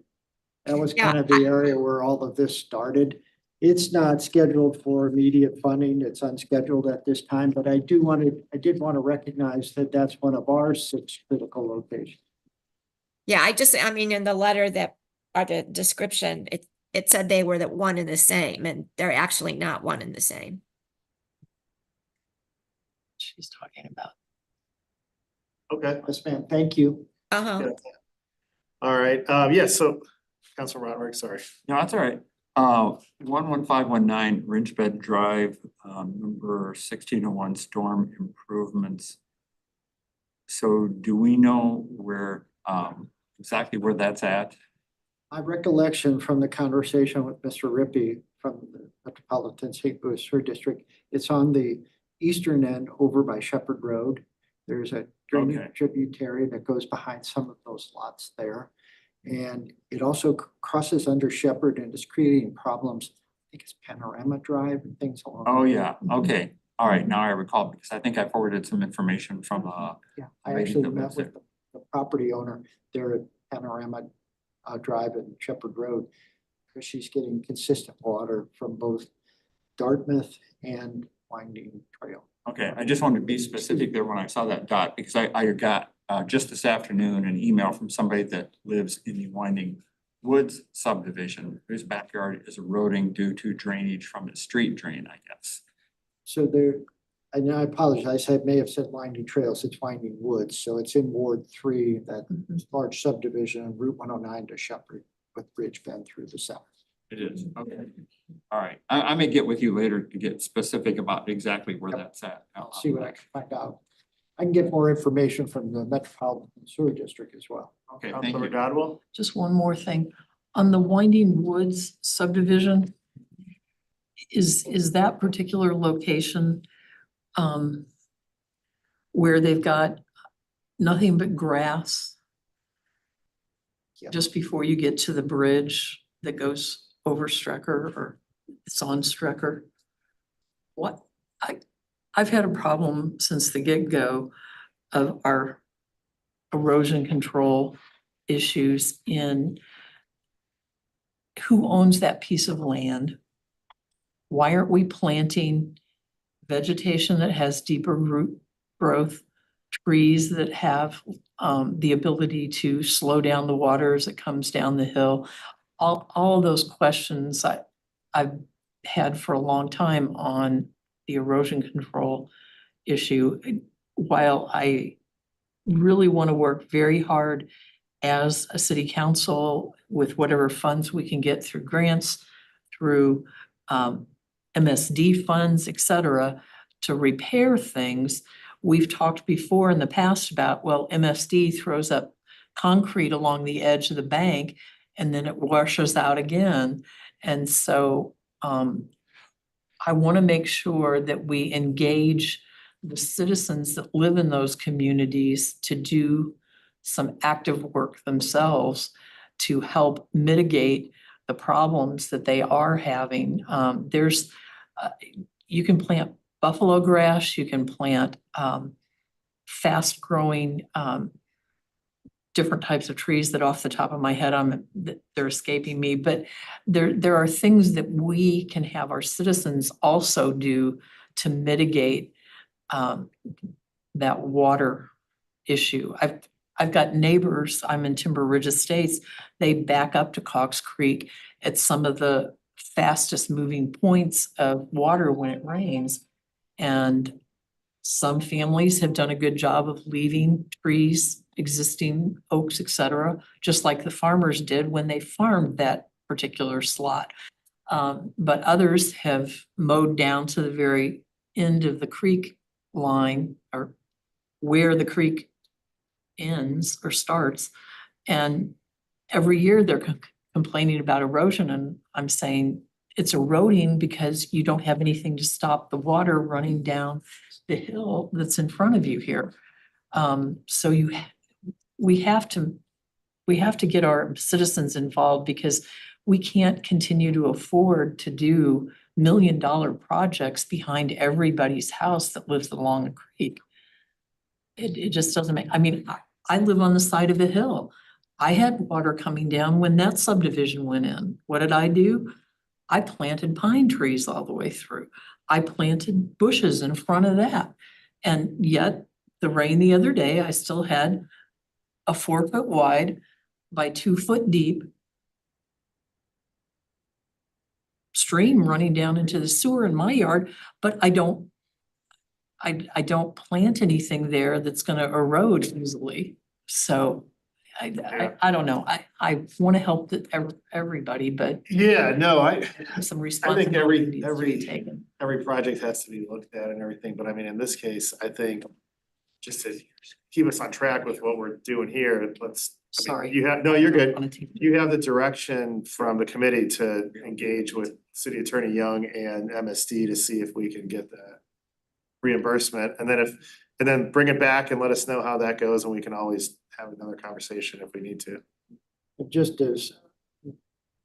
S7: that was kind of the area where all of this started. It's not scheduled for immediate funding. It's unscheduled at this time, but I did want to recognize that that's one of our 6 critical locations.
S5: Yeah, I mean, in the letter that, or the description, it said they were the one and the same, and they're actually not one and the same.
S2: She's talking about.
S4: Okay,
S7: Yes, ma'am. Thank you.
S5: Uh-huh.
S4: all right. Yeah, so Councilmember Rodberg, sorry.
S8: No, that's all right. 11519 Ridgebed Drive, number 1601 storm improvements. So do we know where exactly where that's at?
S7: My recollection from the conversation with Mr. Rippey from the Metropolitan St. Louis Sewer District, it's on the eastern end over by Shepherd Road. There's a drainage
S8: Okay.
S7: tributary that goes behind some of those lots there. And it also crosses under Shepherd and is creating problems. I think it's Panorama Drive and things along.
S8: Oh, yeah, okay. All right, now I recall because I think I forwarded some information from
S7: Yeah, I
S8: lady
S7: actually
S8: that
S7: met
S8: lives
S7: with the property owner there at Panorama Drive and Shepherd Road. Because she's getting consistent water from both Dartmouth and Winding Trail.
S8: Okay, I just wanted to be specific there when I saw that dot, because I got just this afternoon an email from somebody that lives in the Winding Woods subdivision, whose backyard is eroding due to drainage from the street drain, I guess.
S7: So there, and I apologize, I may have said Winding Trails, it's Winding Woods, so it's in Ward 3, that large subdivision, Route 109 to Shepherd with Bridge Bend through the south.
S8: It is, okay. All right, I may get with you later to get specific about exactly where that's at.
S7: I'll see what I can find out. I can get more information from the Metropolitan Sewer District as well.
S8: Okay, thank
S4: Councilor
S8: you.
S4: Godwell?
S2: Just one more thing. On the Winding Woods subdivision, is that particular location where they've got nothing but grass
S7: Yeah.
S2: just before you get to the bridge that goes over Strecker or it's on Strecker? What, I've had a problem since the get-go of our erosion control issues in who owns that piece of land? Why aren't we planting vegetation that has deeper root growth, trees that have the ability to slow down the water as it comes down the hill? All of those questions I've had for a long time on the erosion control issue. While I really want to work very hard as a city council with whatever funds we can get through grants, through MSD funds, et cetera, to repair things. We've talked before in the past about, well, MSD throws up concrete along the edge of the bank and then it washes out again. And so I want to make sure that we engage the citizens that live in those communities to do some active work themselves to help mitigate the problems that they are having. You can plant buffalo grass, you can plant fast growing different types of trees that off the top of my head, they're escaping me, but there are things that we can have our citizens also do to mitigate that water issue. I've got neighbors, I'm in Timber Ridge Estates, they back up to Cox Creek at some of the fastest moving points of water when it rains. And some families have done a good job of leaving trees, existing oaks, et cetera, just like the farmers did when they farmed that particular slot. But others have mowed down to the very end of the creek line or where the creek ends or starts. And every year they're complaining about erosion, and I'm saying it's eroding because you don't have anything to stop the water running down the hill that's in front of you here. So we have to get our citizens involved because we can't continue to afford to do $1 million projects behind everybody's house that lives along a creek. It just doesn't make, I mean, I live on the side of a hill. I had water coming down when that subdivision went in. What did I do? I planted pine trees all the way through. I planted bushes in front of that. And yet the rain the other day, I still had a 4 foot wide by 2 foot deep stream running down into the sewer in my yard, but I don't plant anything there that's gonna erode easily. So I don't know. I wanna help everybody, but
S4: Yeah, no, I
S2: some
S4: think
S2: responsibility needs to be taken.
S4: every project has to be looked at and everything, but I mean, in this case, I think just to keep us on track with what we're doing here, let's. I mean,
S2: Sorry.
S4: you're good.
S2: On a team.
S4: You have the direction from the committee to engage with City Attorney Young and MSD to see if we can get that reimbursement, and then bring it back and let us know how that goes, and we can always have another conversation if we need to.
S7: It just is,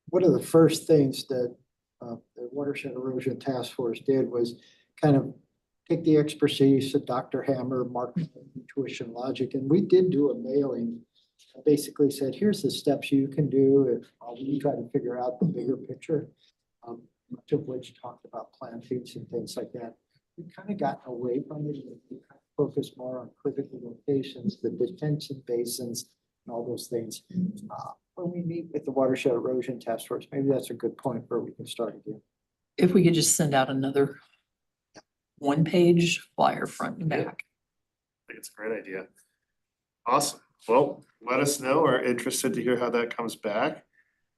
S7: one of the first things that the Watershed Erosion Task Force did was kind of take the expertise of Dr. Hammer, Mark, Intuition Logic, and we did do a mailing. Basically said, here's the steps you can do if we try to figure out the bigger picture. Much of which talked about plantings and things like that. We've kind of gotten away from it. We kind of focus more on critical locations, the detention basins, and all those things. When we meet with the Watershed Erosion Task Force, maybe that's a good point where we can start again.
S2: If we could just send out another 1-page flyer front and back.
S4: I think it's a great idea. Awesome. Well, let us know. We're interested to hear how that comes back,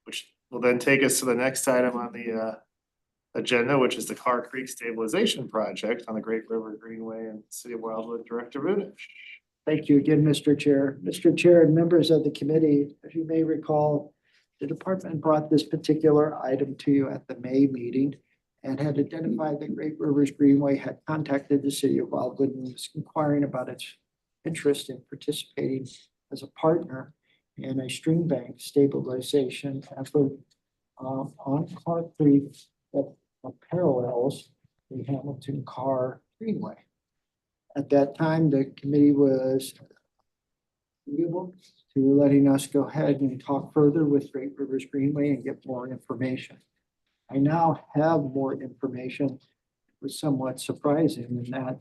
S4: which will then take us to the next item on the agenda, which is the Carr Creek Stabilization Project on the Great River Greenway and City of Wildwood. Director Vunich.
S7: Thank you again, Mr. Chair. Mr. Chair and members of the committee, as you may recall, the department brought this particular item to you at the May meeting and had identified that Great Rivers Greenway had contacted the City of Wildwood and was inquiring about its interest in participating as a partner in a stream bank stabilization effort on Clark Creek that parallels the Hamilton Carr Greenway. At that time, the committee was agreeable to letting us go ahead and talk further with Great Rivers Greenway and get more information. I now have more information. It was somewhat surprising in that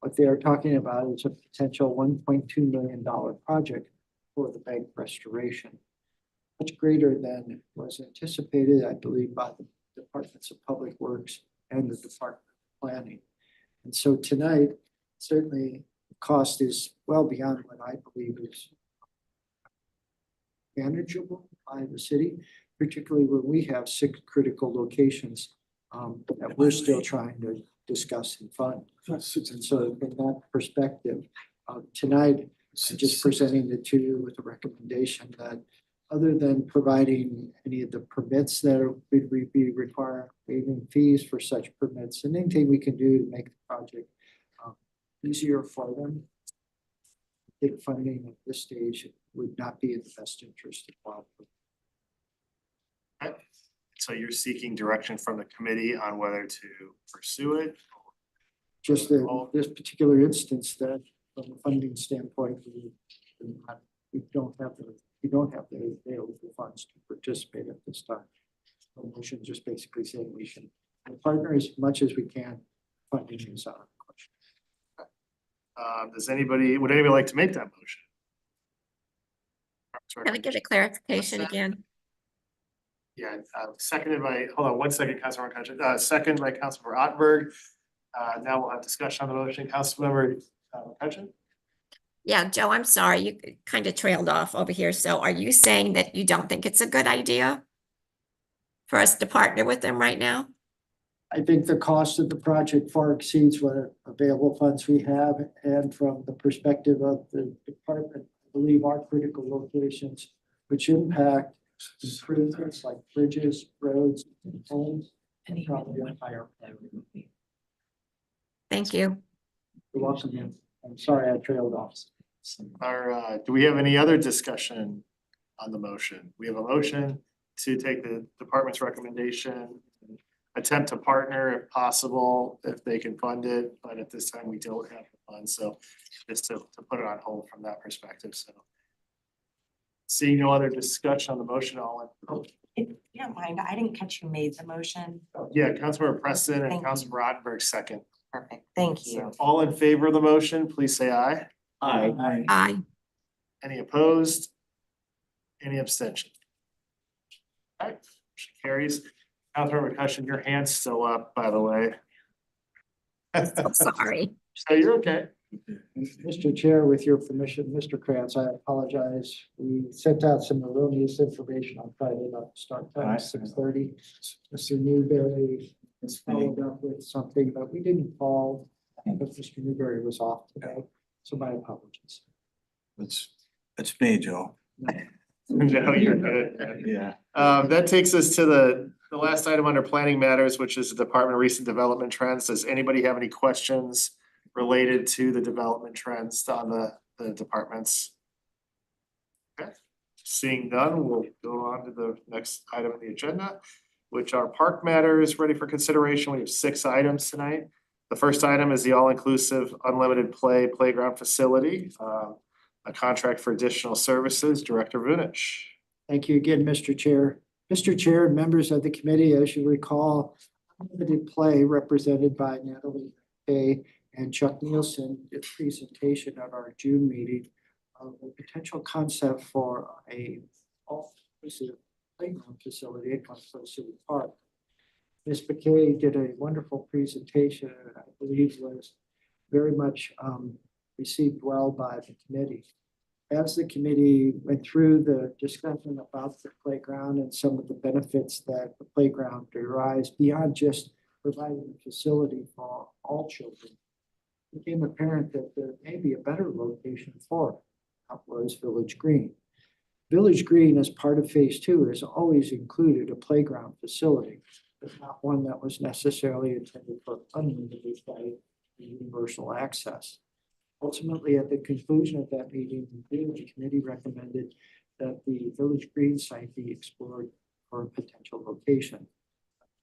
S7: what they are talking about is a potential $1.2 million project for the bank restoration, much greater than was anticipated, I believe, by the Departments of Public Works and the Department of Planning. And so tonight, certainly the cost is well beyond what I believe is manageable by the city, particularly when we have 6 critical locations that we're still trying to discuss and fund. And so from that perspective, tonight, I'm just presenting the two with a recommendation that other than providing any of the permits that would be required, waiving fees for such permits, and anything we can do to make the project easier for them. I think funding at this stage would not be in the best interest of Wildwood.
S4: So you're seeking direction from the committee on whether to pursue it?
S7: Just that this particular instance that from a funding standpoint, we don't have the available funds to participate at this time. So we should just basically say we should partner as much as we can. Funding is out of the question.
S4: Would anybody like to make that motion?
S5: Can I get a clarification again?
S4: Yeah, seconded by, hold on one second, Councilmember McCutcheon, second by Councilmember Ottenberg. Now we'll have discussion on the motion. Councilmember McCutcheon?
S5: Yeah, Joe, I'm sorry, you kind of trailed off over here. So are you saying that you don't think it's a good idea for us to partner with them right now?
S7: I think the cost of the project far exceeds what available funds we have. And from the perspective of the department, I believe our critical locations, which impact improvements like bridges, roads, and homes,
S2: And he
S7: probably
S2: went
S7: higher.
S5: Thank you.
S7: You're welcome, ma'am. I'm sorry I trailed off.
S4: Do we have any other discussion on the motion? We have a motion to take the department's recommendation, attempt to partner if possible, if they can fund it, but at this time we don't have the funds, so just to put it on hold from that perspective, so. Seeing no other discussion on the motion,
S3: If you don't mind, I didn't catch who made the motion.
S4: yeah, Councilmember Preston and
S3: Thank you.
S4: Councilmember Ottenberg second.
S3: Perfect, thank
S4: So
S3: you.
S4: all in favor of the motion, please say aye.
S1: Aye.
S5: Aye.
S4: Any opposed? Any abstention? All right, motion carries. Councilmember McCutcheon, your hand's still up, by the way.
S5: Sorry.
S4: So you're okay.
S7: Mr. Chair, with your permission, Mr. Krantz, I apologize. We sent out some erroneous information on Friday about the start time, 6:30. Mr. Newberry has followed up with something, but we didn't call because Mr. Newberry was off today. So my apologies.
S9: It's me, Joe.
S4: No, you're good.
S9: Yeah.
S4: That takes us to the last item under planning matters, which is the Department of Recent Development Trends. Does anybody have any questions related to the development trends on the departments? Okay, seeing none, we'll go on to the next item on the agenda, which are park matters ready for consideration. We have 6 items tonight. The first item is the all-inclusive unlimited play playground facility, a contract for additional services. Director Vunich.
S7: Thank you again, Mr. Chair. Mr. Chair and members of the committee, as you recall, Unlimited Play represented by Natalie Kay and Chuck Nielsen did a presentation at our June meeting of a potential concept for a all-inclusive playground facility at Concord City Park. Ms. McKay did a wonderful presentation and I believe was very much received well by the committee. as the committee went through the discussion about the playground and some of the benefits that the playground derives beyond just providing a facility for all children, it became apparent that there may be a better location for it. That was Village Green. Village Green, as part of phase two, has always included a playground facility, but not one that was necessarily intended for unlimited by universal access. Ultimately, at the conclusion of that meeting, the committee recommended that the Village Green site be explored for a potential location.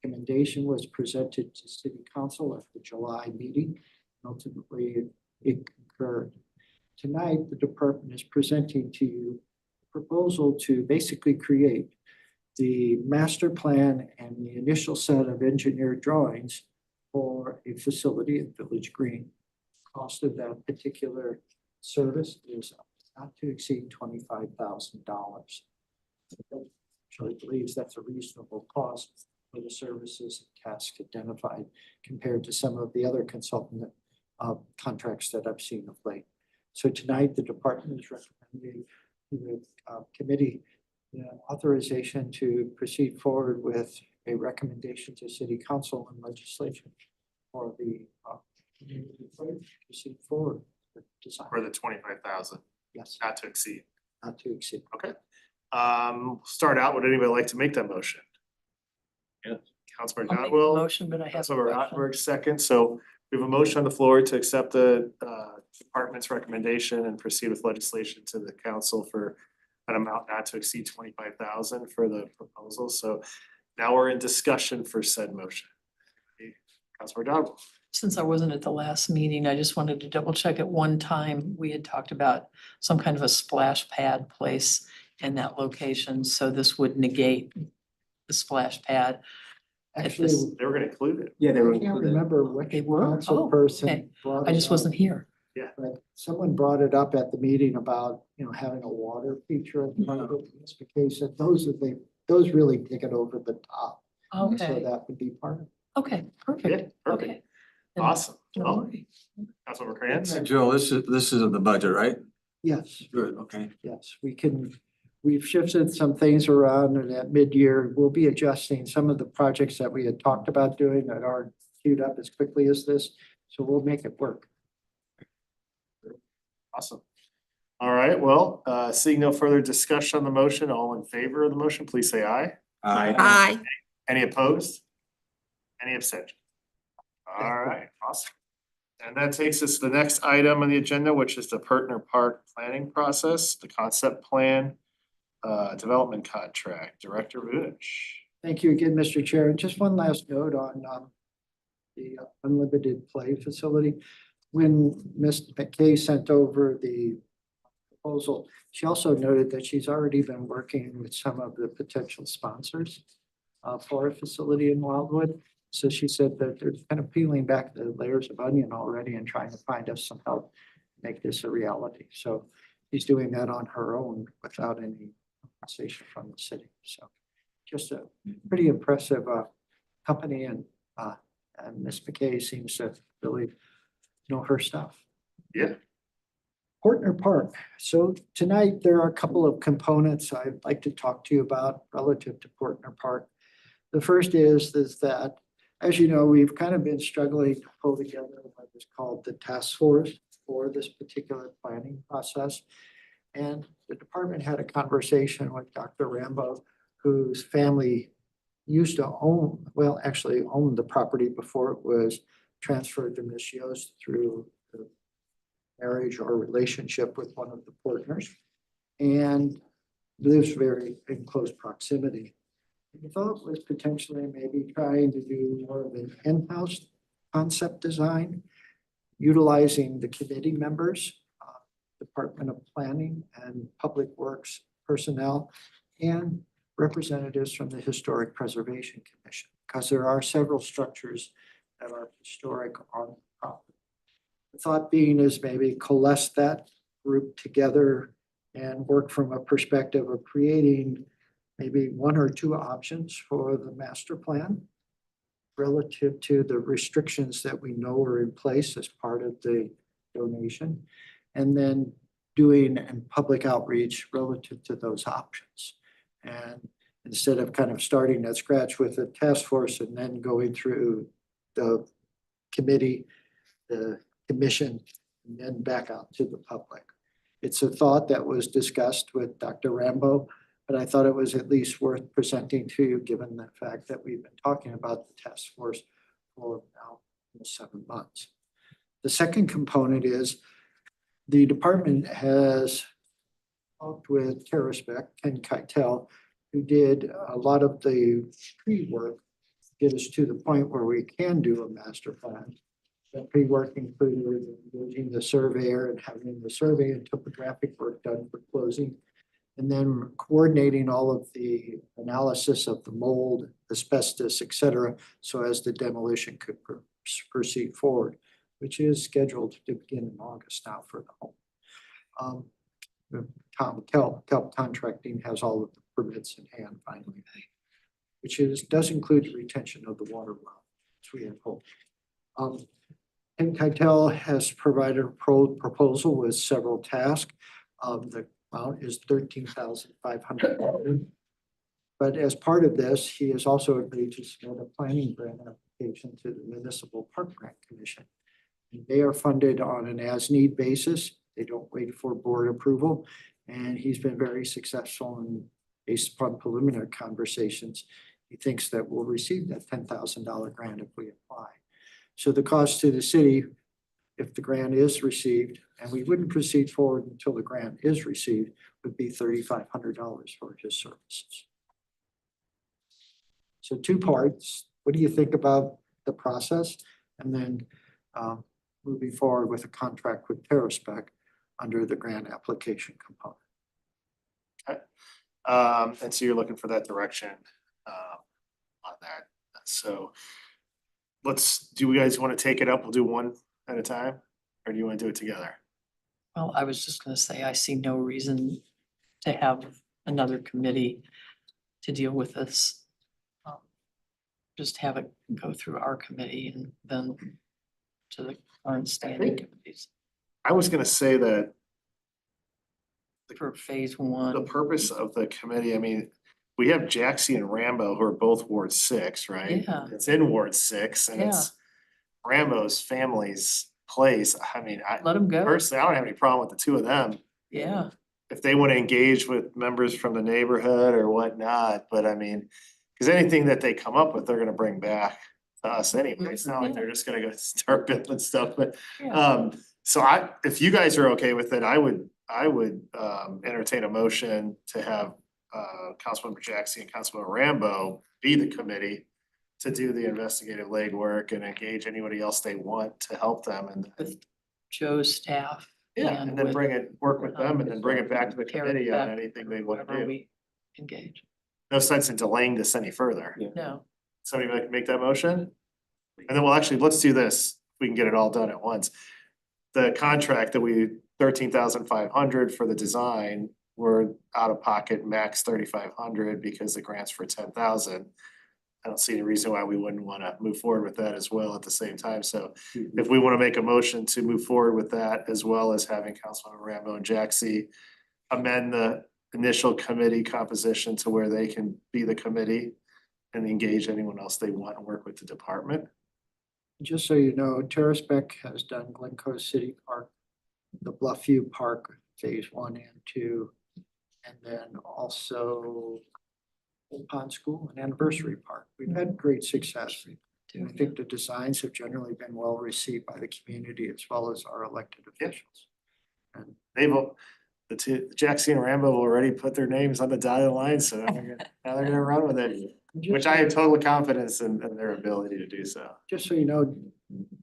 S7: Recommendation was presented to City Council at the July meeting. Ultimately, it concurred. Tonight, the department is presenting to you a proposal to basically create the master plan and the initial set of engineered drawings for a facility at Village Green. Cost of that particular service is not to exceed $25,000. Actually believes that's a reasonable cost for the services and tasks identified compared to some of the other consultant contracts that I've seen of late. So tonight, the department is recommending to the committee authorization to proceed forward with a recommendation to City Council and legislation for the proceed forward with design.
S4: For the 25,000,
S7: Yes,
S4: not to exceed.
S7: not to exceed.
S4: Okay. Start out, would anybody like to make that motion?
S1: Yes.
S4: Councilmember
S2: I'll make the
S4: Dodwell,
S2: motion, but I have a
S4: Councilmember
S2: question.
S4: Rottenberg, second. So we have a motion on the floor to accept the department's recommendation and proceed with legislation to the council for an amount not to exceed 25,000 for the proposal. So now we're in discussion for said motion. Councilmember Dodwell.
S2: Since I wasn't at the last meeting, I just wanted to double check. At one time, we had talked about some kind of a splash pad place in that location, so this would negate the splash pad.
S7: Actually,
S2: this-
S4: They were gonna include it.
S6: Yeah, they
S7: I
S6: were
S7: can't
S6: included.
S7: remember which
S2: They were?
S7: council
S2: Oh,
S7: person
S2: okay.
S7: brought
S2: I
S7: it
S2: just
S7: up,
S2: wasn't here.
S7: but someone brought it up at the meeting about, having a water feature in front of it. In this case, that those really take it over the top. And So
S2: Okay,
S7: that would be part of it.
S2: okay,
S4: Yeah,
S2: perfect,
S4: perfect.
S2: okay. Then
S4: Awesome.
S2: no
S4: Well,
S2: worry.
S4: Councilmember Krantz.
S9: Joe, this is in the budget, right?
S7: Yes,
S9: Good, okay.
S7: yes, we've shifted some things around and at mid-year, we'll be adjusting some of the projects that we had talked about doing that aren't queued up as quickly as this. So we'll make it work.
S4: Awesome. All right, well, seeing no further discussion on the motion, all in favor of the motion, please say aye.
S5: Aye.
S4: Any opposed? Any abstention? All right, awesome. And that takes us to the next item on the agenda, which is the Pertner Park planning process, the concept plan, development contract, Director Vunich.
S7: Thank you again, Mr. Chair. And just one last note on the unlimited play facility. When Ms. McKay sent over the proposal, she also noted that she's already been working with some of the potential sponsors for a facility in Wildwood. So she said that they're kind of peeling back the layers of onion already and trying to find us some help to make this a reality. So she's doing that on her own without any compensation from the city. So just a pretty impressive company, and Ms. McKay seems to really know her stuff.
S4: Yeah.
S7: Portner Park. So tonight, there are a couple of components I'd like to talk to you about relative to Portner Park. The first is that, as you know, we've kind of been struggling to pull together what is called the task force for this particular planning process. And the department had a conversation with Dr. Rambo, whose family used to actually owned the property before it was transferred to Ms. Yost through the marriage or relationship with one of the partners, and lives very in close proximity. The thought was potentially maybe trying to do more of an in-house concept design, utilizing the committee members, Department of Planning and Public Works personnel, and representatives from the Historic Preservation Commission, because there are several structures that are historic on the property. The thought being is maybe coalesce that group together and work from a perspective of creating maybe one or two options for the master plan relative to the restrictions that we know are in place as part of the donation. And then doing and public outreach relative to those options. And instead of kind of starting at scratch with a task force and then going through the committee, the commission, and then back out to the public. It's a thought that was discussed with Dr. Rambo, but I thought it was at least worth presenting to you, given the fact that we've been talking about the task force for now almost 7 months. The second component is the department has talked with TerraSpec, Ken Keitel, who did a lot of the pre-work, get us to the point where we can do a master plan. That pre-work included engaging the surveyor and having the survey and topographic work done for closing. And then coordinating all of the analysis of the mold, asbestos, et cetera, so as the demolition could proceed forward, which is scheduled to begin in August now for the home. Kelp Contracting has all of the permits in hand finally, which does include the retention of the water well, which we have hoped. Ken Keitel has provided a proposal with several tasks. The amount is $13,500. But as part of this, he has also agreed to submit a planning grant application to the Municipal Park Grant Commission. And they are funded on an as-need basis. They don't wait for board approval. And he's been very successful and based upon preliminary conversations, he thinks that we'll receive that $10,000 grant if we apply. So the cost to the city, if the grant is received, and we wouldn't proceed forward until the grant is received, would be $3,500 for his services. So 2 parts. What do you think about the process? And then moving forward with a contract with TerraSpec under the grant application component.
S4: And so you're looking for that direction on that. So do you guys want to take it up? We'll do one at a time, or do you want to do it together?
S2: Well, I was just gonna say, I see no reason to have another committee to deal with this. Just have it go through our committee and then to the current standing committees
S4: I was gonna say that
S2: for phase
S4: the
S2: 1.
S4: purpose of the committee, I mean, we have Jaxie and Rambo who are both Ward 6, right?
S2: Yeah.
S4: It's in Ward 6 and it's Rambo's family's place. I mean,
S2: Let them go.
S4: personally, I don't have any problem with the 2 of them.
S2: Yeah,
S4: If they want to engage with members from the neighborhood or whatnot, but I mean, because anything that they come up with, they're gonna bring back to us anyway. It's not like they're just gonna go start building stuff, but
S2: yeah.
S4: so if you guys are okay with it, I would entertain a motion to have Councilmember Jackson and Councilmember Rambo be the committee to do the investigative legwork and engage anybody else they want to help them and
S2: With Joe's staff.
S4: yeah, and then
S2: with
S4: work with them and then bring it back to the
S2: Terry
S4: committee on
S2: Beck,
S4: anything they want to
S2: whoever
S4: do.
S2: we engage.
S4: No sense in delaying this any further.
S2: No,
S4: Somebody make that motion? And then let's do this. We can get it all done at once. The contract that $13,500 for the design, we're out of pocket max 3,500 because the grant's for 10,000. I don't see any reason why we wouldn't want to move forward with that as well at the same time. So if we want to make a motion to move forward with that, as well as having Councilmember Rambo and Jaxie amend the initial committee composition to where they can be the committee and engage anyone else they want and work with the department.
S7: Just so you know, TerraSpec has done Glencoe City Park, the Bluffview Park, phase 1 and 2, and then also Old Pond School and Anniversary Park. We've had great success. And I think the designs have generally been well received by the community as well as our elected officials. And
S4: Jackson and Rambo already put their names on the dotted line, so now they're gonna run with it, which I have total confidence in their ability to do so.
S7: just so you know,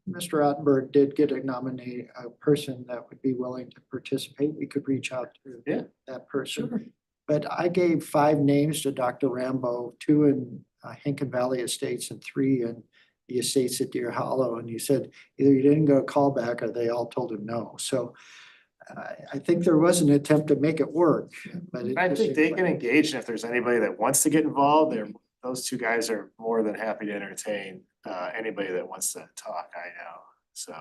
S7: Mr. Ottenberg did get a nominee, a person that would be willing to participate. We could reach out
S4: Yeah.
S7: to that person. But I gave 5 names to Dr. Rambo, 2 in Hinkin Valley Estates and 3 in the estates at Deer Hollow. And he said either you didn't go callback or they all told him no. So I think there was an attempt to make it work, but
S4: I think they can engage, and if there's anybody that wants to get involved, those 2 guys are more than happy to entertain anybody that wants to talk, I know, so.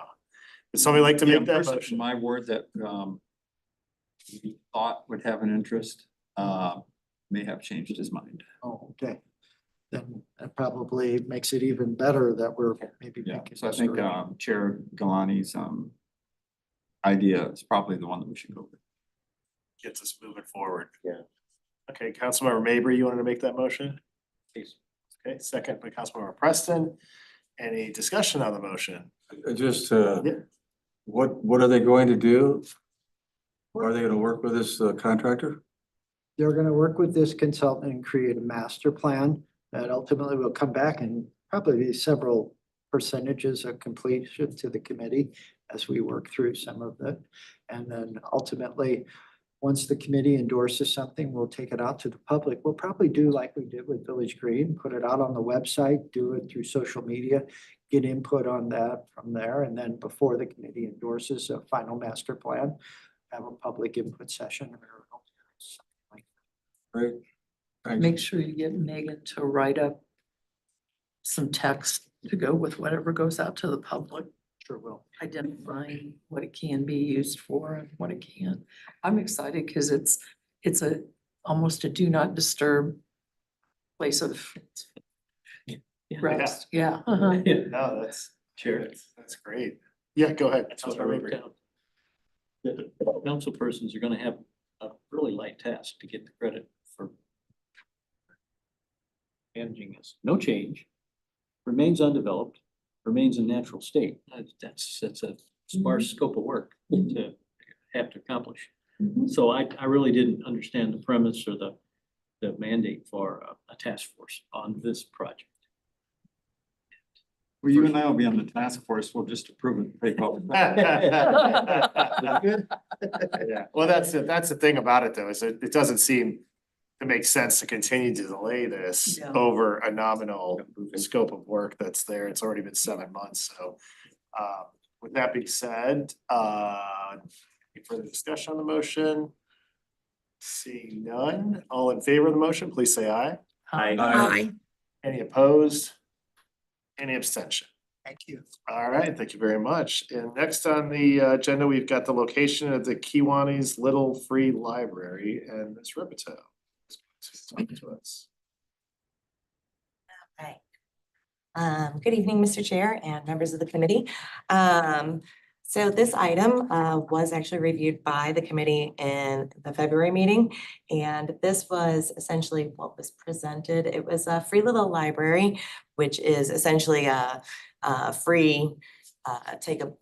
S4: Would somebody like to
S8: Yeah,
S4: make that
S8: personally,
S4: motion?
S8: my word that he thought would have an interest, may have changed his mind.
S7: Oh, okay. Then that probably makes it even better that we're maybe
S8: Yeah,
S7: picking.
S8: so I
S7: this
S8: think,
S7: direction.
S8: Chair Galani's, idea is probably the one that we should go with.
S4: Gets us moving forward.
S6: Yeah.
S4: Okay, Councilmember Mabry, you wanted to make that motion?
S1: Please.
S4: Okay, second by Councilmember Preston. Any discussion on the motion?
S9: Just,
S4: Yeah.
S9: what are they going to do? Are they gonna work with this contractor?
S7: They're gonna work with this consultant and create a master plan that ultimately will come back and probably be several percentages of completion to the committee as we work through some of it. And then ultimately, once the committee endorses something, we'll take it out to the public. We'll probably do like we did with Village Green, put it out on the website, do it through social media, get input on that from there, and then before the committee endorses a final master plan, have a public input session or something like that.
S9: Right? Thanks.
S2: Make sure you get Megan to write up some text to go with whatever goes out to the public,
S7: Sure will.
S2: identifying what it can be used for and what it can't. I'm excited because it's almost a do not disturb place of rest. Yeah. uh-huh.
S1: Yeah.
S4: No, that's,
S1: Chair.
S4: that's great. Yeah, go ahead.
S1: That's what I
S4: Councilmember
S1: wrote
S4: Mabry.
S1: down. The council persons are gonna have a really light task to get the credit for managing this. No change, remains undeveloped, remains in natural state. That's a sparse scope of work to have to accomplish. So I really didn't understand the premise or the mandate for a task force on this project.
S8: Well, you and I will be on the task force. We'll just approve it. Take over.
S4: Yeah, well, that's the thing about it though, is it doesn't seem to make sense to continue to delay this
S2: Yeah.
S4: over a nominal scope of work that's there. It's already been 7 months, so. With that being said, any further discussion on the motion? Seeing none, all in favor of the motion, please say aye.
S5: Aye.
S4: Any opposed? Any abstention?
S7: Thank you.
S4: All right, thank you very much. And next on the agenda, we've got the location of the Kiwanis Little Free Library and Ms. Ripito. Talk to us.
S3: Right. Good evening, Mr. Chair and members of the committee. So this item was actually reviewed by the committee in the February meeting. And this was essentially what was presented. It was a free little library, which is essentially a free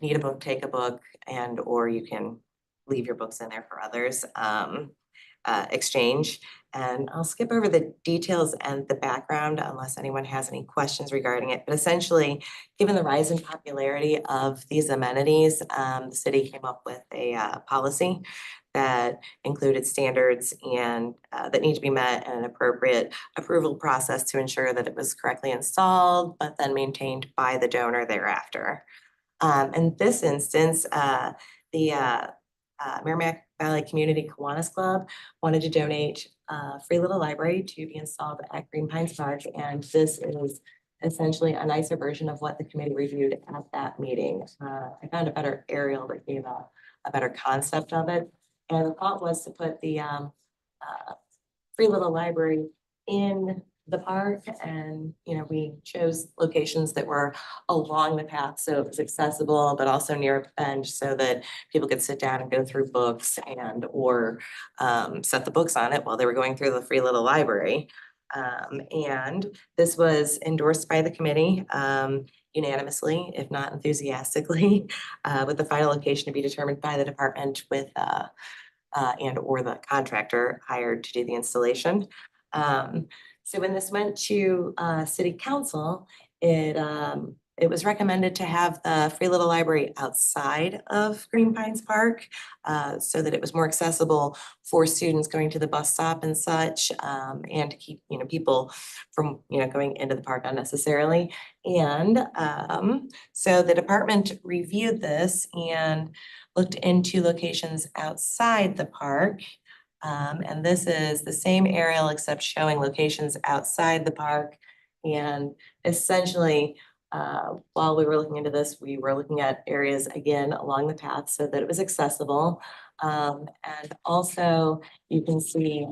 S3: need a book, take a book, and or you can leave your books in there for others exchange. And I'll skip over the details and the background unless anyone has any questions regarding it. But essentially, given the rise in popularity of these amenities, the city came up with a policy that included standards and that need to be met and an appropriate approval process to ensure that it was correctly installed, but then maintained by the donor thereafter. In this instance, the Merrimack Valley Community Kiwanis Club wanted to donate a free little library to be installed at Green Pines Park. And this is essentially a nicer version of what the committee reviewed at that meeting. I found a better aerial that gave a better concept of it. And the thought was to put the free little library in the park, and we chose locations that were along the path so it was accessible but also near a bench so that people could sit down and go through books and or set the books on it while they were going through the free little library. And this was endorsed by the committee unanimously, if not enthusiastically, with the final location to be determined by the department with and or the contractor hired to do the installation. So when this went to city council, it was recommended to have the free little library outside of Green Pines Park so that it was more accessible for students going to the bus stop and such, and to keep people from going into the park unnecessarily. And so the department reviewed this and looked into locations outside the park. And this is the same aerial except showing locations outside the park. And essentially, while we were looking into this, we were looking at areas again along the path so that it was accessible. And also you can see,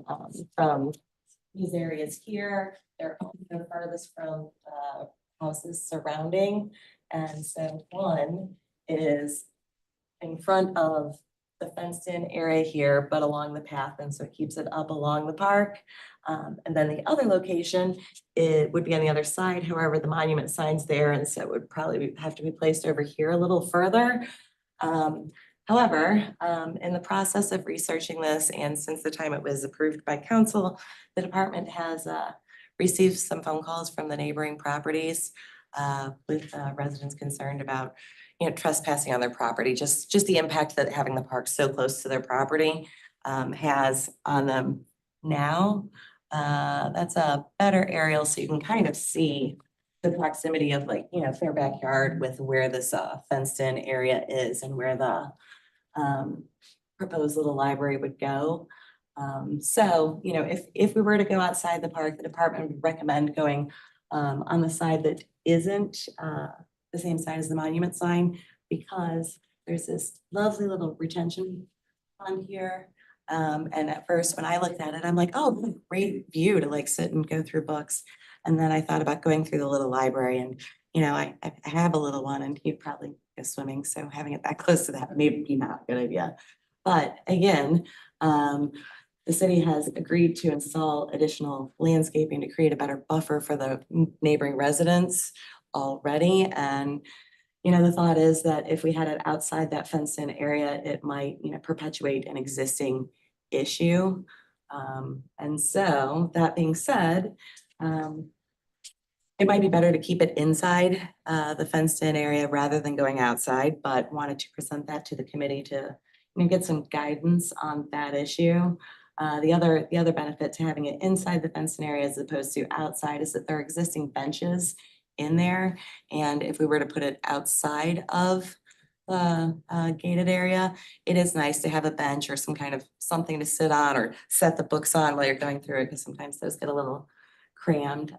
S3: from these areas here, they're the farthest from, houses surrounding. And so one is in front of the fenced in area here, but along the path, and so it keeps it up along the park. And then the other location, it would be on the other side, however, the monument sign's there, and so it would probably have to be placed over here a little further. However, in the process of researching this, and since the time it was approved by council, the department has received some phone calls from the neighboring properties with residents concerned about, you know, trespassing on their property, just the impact that having the park so close to their property has on them now. That's a better aerial, so you can kind of see the proximity of, like, you know, their backyard with where this fenced in area is and where the proposed little library would go. So, you know, if we were to go outside the park, the department would recommend going on the side that isn't the same side as the monument sign, because there's this lovely little retention pond here. And at first, when I looked at it, I'm like, oh, what a great view to like sit and go through books. And then I thought about going through the little library, and, you know, I have a little one and he'd probably go swimming. So having it that close to that may be not a good idea. But again, the city has agreed to install additional landscaping to create a better buffer for the neighboring residents already. And, you know, the thought is that if we had it outside that fenced in area, it might, you know, perpetuate an existing issue. And so that being said, it might be better to keep it inside the fenced in area rather than going outside, but wanted to present that to the committee to, you know, get some guidance on that issue. The other benefit to having it inside the fenced in area as opposed to outside is that there are existing benches in there. And if we were to put it outside of the gated area, it is nice to have a bench or some kind of something to sit on or set the books on while you're going through it, because sometimes those get a little crammed.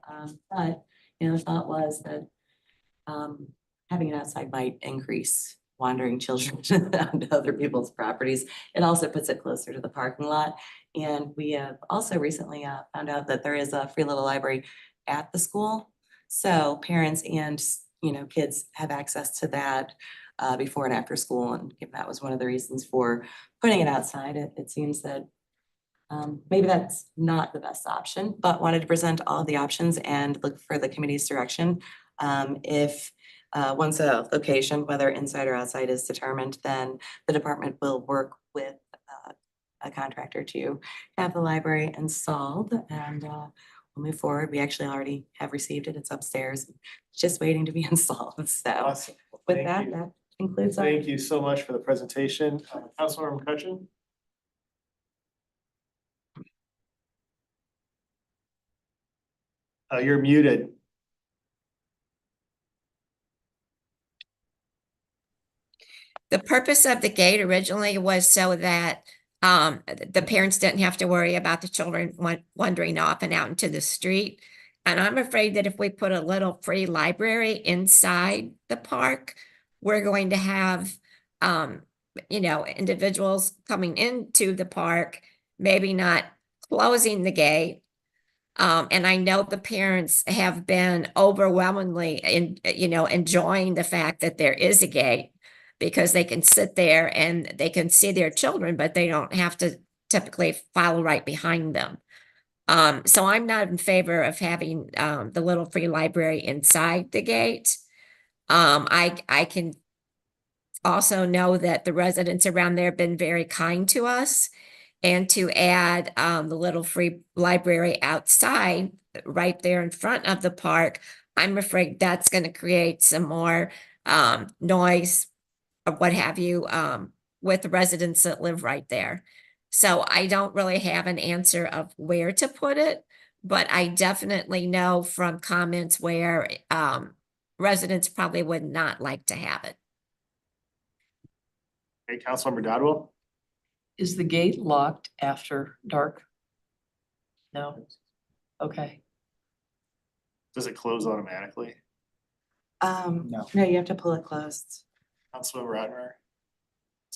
S3: But, you know, the thought was that having it outside might increase wandering children onto other people's properties. It also puts it closer to the parking lot. And we have also recently found out that there is a free little library at the school. So parents and, you know, kids have access to that before and after school. And if that was one of the reasons for putting it outside, it seems that maybe that's not the best option, but wanted to present all the options and look for the committee's direction. If once a location, whether inside or outside, is determined, then the department will work with a contractor to have the library installed, and we'll move forward. We actually already have received it. It's upstairs, just waiting to be installed. So
S4: Awesome.
S3: with
S4: Thank
S3: that,
S4: you.
S3: that concludes our.
S4: Thank you so much for the presentation. Councilmember McCutcheon? You're muted.
S5: The purpose of the gate originally was so that the parents didn't have to worry about the children wandering off and out into the street. And I'm afraid that if we put a little free library inside the park, we're going to have, you know, individuals coming into the park, maybe not closing the gate. And I know the parents have been overwhelmingly enjoying the fact that there is a gate, because they can sit there and they can see their children, but they don't have to typically follow right behind them. So I'm not in favor of having the little free library inside the gate. I can also know that the residents around there have been very kind to us, and to add the little free library outside right there in front of the park, I'm afraid that's going to create some more noise or what have you with the residents that live right there. So I don't really have an answer of where to put it, but I definitely know from comments where residents probably would not like to have it.
S4: Hey, Councilmember Dodwell?
S2: Is the gate locked after dark? No? Okay.
S4: Does it close automatically?
S7: No.
S3: No, you have to pull it closed.
S4: Councilmember Ratner.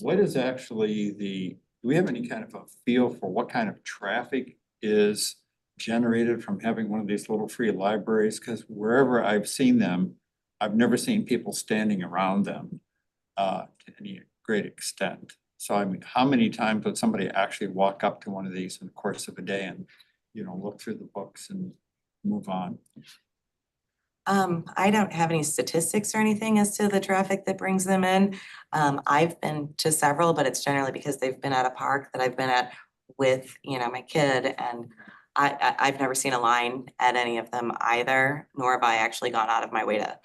S8: What is actually do we have any kind of a feel for what kind of traffic is generated from having one of these little free libraries? Because wherever I've seen them, I've never seen people standing around them to any great extent. So I mean, how many times would somebody actually walk up to one of these in the course of a day and, look through the books and move on?
S3: I don't have any statistics or anything as to the traffic that brings them in. I've been to several, but it's generally because they've been at a park that I've been at with, my kid, and I've never seen a line at any of them either, nor have I actually gone out of my way to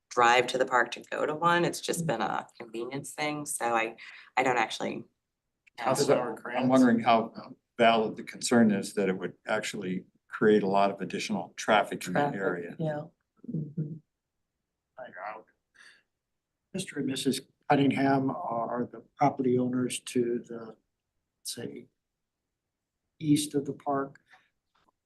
S3: drive to the park to go to one. It's just been a convenience thing, so I don't actually know.
S4: Councilmember
S8: I'm
S4: Grant.
S8: wondering how valid the concern is that it would actually create a lot of additional traffic in that
S2: Traffic,
S8: area.
S2: Yeah. Mhm.
S7: Mr. and Mrs. Cunningham are the property owners to the, say, east of the park.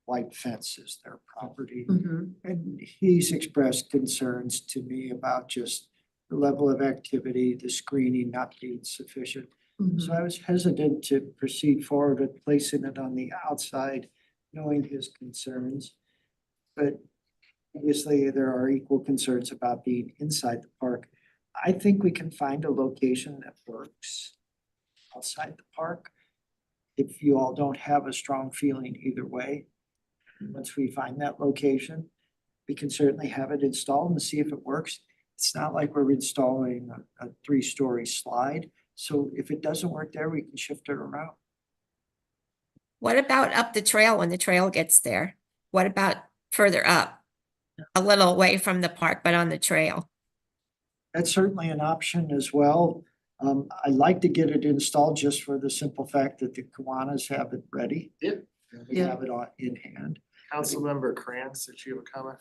S7: White fence is their property.
S2: Mhm.
S7: And he's expressed concerns to me about just the level of activity, the screening not being sufficient. So
S2: Mhm.
S7: I was hesitant to proceed forward with placing it on the outside, knowing his concerns. But obviously, there are equal concerns about being inside the park. I think we can find a location that works outside the park. If you all don't have a strong feeling either way, once we find that location, we can certainly have it installed and see if it works. It's not like we're installing a 3-story slide. So if it doesn't work there, we can shift it around.
S5: What about up the trail when the trail gets there? What about further up? A little away from the park, but on the trail?
S7: That's certainly an option as well. I'd like to get it installed just for the simple fact that the Kiwanis have it ready.
S4: Yep.
S7: And we
S2: Yeah.
S7: have it in hand.
S4: Councilmember Krantz, did you have a comment?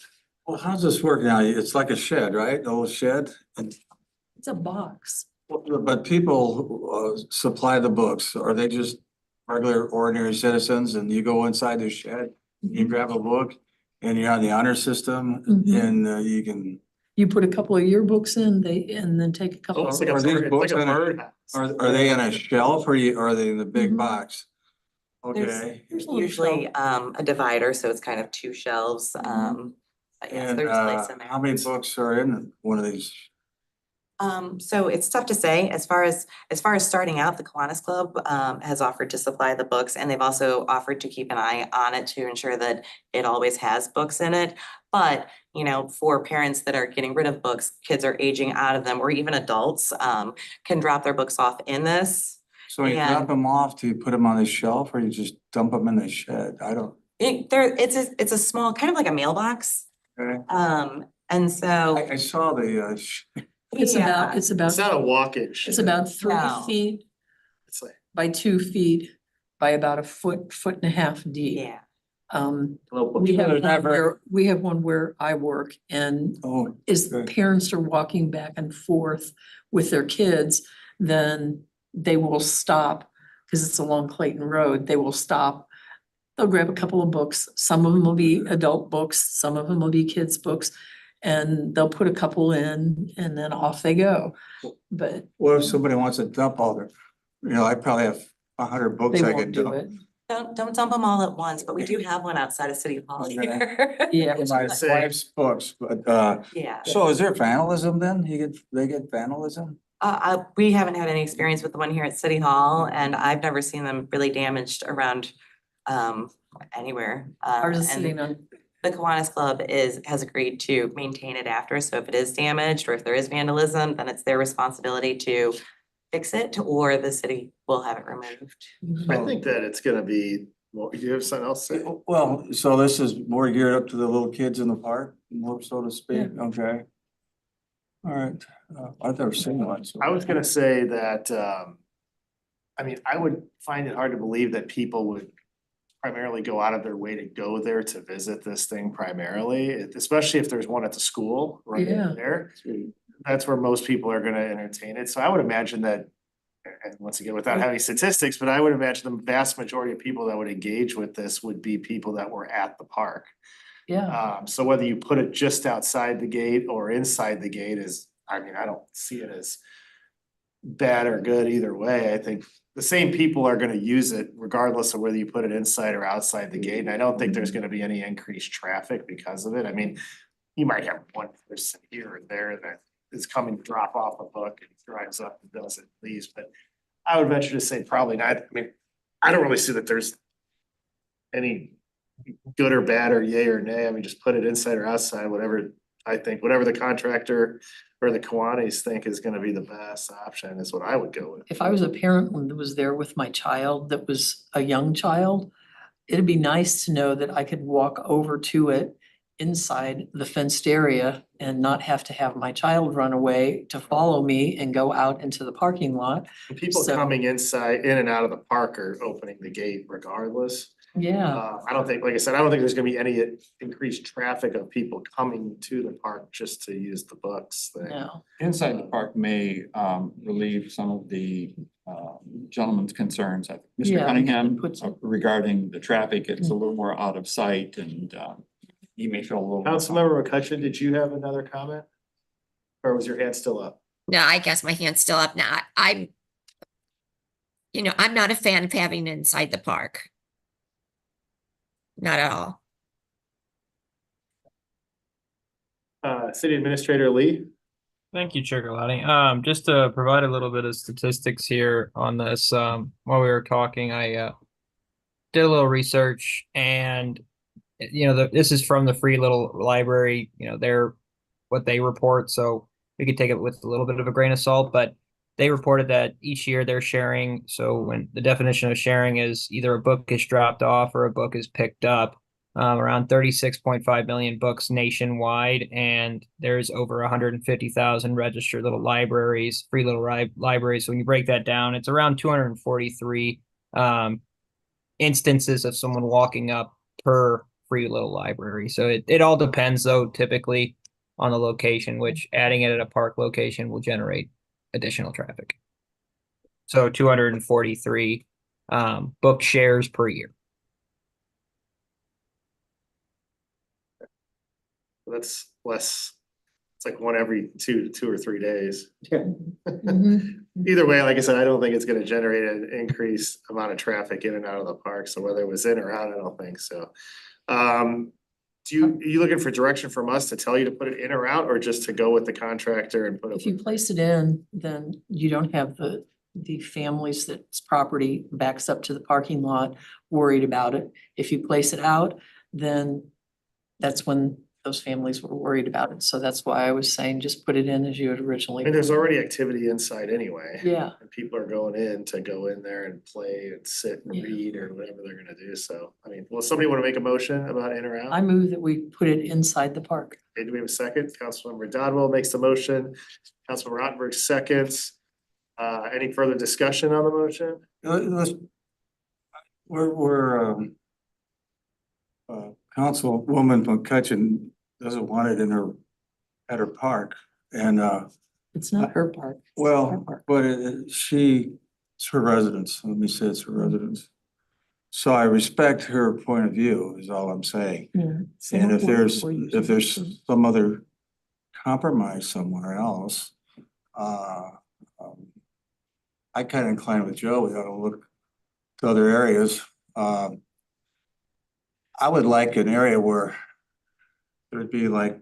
S9: Well, how's this work now? It's like a shed, right? The old shed? And
S2: It's a box.
S9: but people supply the books. Are they just regular ordinary citizens and you go inside the shed, you grab a book and you're on the honor system
S2: Mhm.
S9: and you can,
S2: You put a couple of yearbooks in, and then take a couple.
S4: Almost
S2: of
S4: like a
S9: Are these
S4: bird, it's
S9: books
S4: like a
S9: in a-
S4: birdhouse.
S9: are they in a shelf or are they in the big
S2: Mhm.
S9: box?
S3: There's
S9: Okay.
S2: There's a little
S3: usually
S2: shelf.
S3: a divider, so it's kind of 2 shelves. But yes,
S9: And
S3: there's place in there.
S9: how many books are in one of these?
S3: So it's tough to say. As far as starting out, the Kiwanis Club has offered to supply the books, and they've also offered to keep an eye on it to ensure that it always has books in it. But, for parents that are getting rid of books, kids are aging out of them, or even adults can drop their books off in this.
S9: So you drop them off to put them on the shelf or you just dump them in the shed? I don't,
S3: It's a small, kind of like a mailbox.
S9: okay.
S3: And so.
S9: I saw the,
S2: It's about,
S3: Yeah.
S2: it's about,
S4: It's not a walk-in shed.
S2: it's about 3
S3: No.
S2: feet
S4: It's like,
S2: by 2 feet by about a foot and a half deep.
S3: Yeah.
S2: We have one where I work, and
S9: oh,
S2: as
S9: Good.
S2: parents are walking back and forth with their kids, then they will stop, because it's along Clayton Road, they will stop. They'll grab a couple of books, some of them will be adult books, some of them will be kids' books, and they'll put a couple in and then off they go. But
S9: what if somebody wants to dump all their, I probably have 100 books
S2: they
S9: I
S2: won't
S9: could
S2: do
S9: dump.
S2: it.
S3: Don't dump them all at once, but we do have one outside of City Hall
S9: Okay.
S3: here.
S2: Yeah.
S9: My
S4: say-
S9: wife's books, but
S3: Yeah.
S9: so is there vandalism then? They get vandalism?
S3: We haven't had any experience with the one here at City Hall, and I've never seen them really damaged around anywhere.
S2: Ours is
S3: And
S2: sitting on,
S3: the Kiwanis Club has agreed to maintain it after, so if it is damaged or if there is vandalism, then it's their responsibility to fix it, or the city will have it removed.
S4: I think that it's gonna be, well, you have something else to say?
S9: Well, so this is more geared up to the little kids in the park, more so to speak, okay? All right, I've never seen one, so.
S4: I was gonna say that, I would find it hard to believe that people would primarily go out of their way to go there to visit this thing primarily, especially if there's one at the school right
S2: Yeah.
S4: there. That's where most people are gonna entertain it. So I would imagine that, and once again, without having statistics, but I would imagine the vast majority of people that would engage with this would be people that were at the park.
S2: Yeah,
S4: So whether you put it just outside the gate or inside the gate is, I mean, I don't see it as bad or good either way. I think the same people are gonna use it regardless of whether you put it inside or outside the gate. And I don't think there's gonna be any increased traffic because of it. I mean, you might have one person here or there that is coming to drop off a book and drives up and does it, leaves, but I would venture to say probably not. I mean, I don't really see that there's any good or bad or yay or nay. I mean, just put it inside or outside, whatever I think, whatever the contractor or the Kiwanis think is gonna be the best option is what I would go with.
S2: if I was a parent that was there with my child that was a young child, it'd be nice to know that I could walk over to it inside the fenced area and not have to have my child run away to follow me and go out into the parking lot.
S4: People
S2: So-
S4: coming inside, in and out of the park are opening the gate regardless.
S2: Yeah,
S4: I don't think, like I said, I don't think there's gonna be any increased traffic of people coming to the park just to use the books thing.
S2: no,
S8: Inside the park may relieve some of the gentleman's concerns. Mr.
S2: Yeah,
S8: Cunningham
S2: puts it-
S8: regarding the traffic, it's a little more out of sight and he may feel a little.
S4: Councilmember McCutcheon, did you have another comment? Or was your hand still up?
S5: No, I guess my hand's still up now. I'm, I'm not a fan of having it inside the park. Not at all.
S4: City Administrator Lee?
S10: Thank you, Chair Galati. Just to provide a little bit of statistics here on this, while we were talking, I did a little research and this is from the Free Little Library, what they report, so we could take it with a little bit of a grain of salt, but they reported that each year they're sharing, so when the definition of sharing is either a book is dropped off or a book is picked up, around 36.5 million books nationwide, and there's over 150,000 registered little libraries, free little libraries. So when you break that down, it's around 243 instances of someone walking up per free little library. So it all depends, though, typically on the location, which adding it at a park location will generate additional traffic. So 243 book shares per year.
S4: That's less, it's like one every two or 3 days.
S2: Mhm.
S4: Either way, like I said, I don't think it's gonna generate an increased amount of traffic in and out of the park, so whether it was in or out, I don't think so. Are you looking for direction from us to tell you to put it in or out, or just to go with the contractor and put
S2: If you
S4: it?
S2: place it in, then you don't have the families that's property backs up to the parking lot worried about it. If you place it out, then that's when those families were worried about it. So that's why I was saying just put it in as you had
S4: I
S2: originally.
S4: mean, there's already activity inside anyway.
S2: Yeah,
S4: And people are going in to go in there and play and sit and
S2: Yeah.
S4: read or whatever they're gonna do, so, I mean, well, somebody wanna make a motion about in or out?
S2: I move that we put it inside the park.
S4: Okay, do we have a second? Councilmember Dodwell makes the motion. Councilmember Rottenberg seconds. Any further discussion on the motion?
S9: Let's, Councilwoman McCutcheon doesn't want it in at her park. And,
S2: It's not her park. it's our
S9: well,
S2: park.
S9: but it's her residence. Let me say it's her residence. So I respect her point of view is all I'm saying.
S2: Yeah.
S9: And if there's
S2: Someone-
S9: some other compromise somewhere else, I kind of incline with Joe. We ought to look to other areas. I would like an area where there'd be like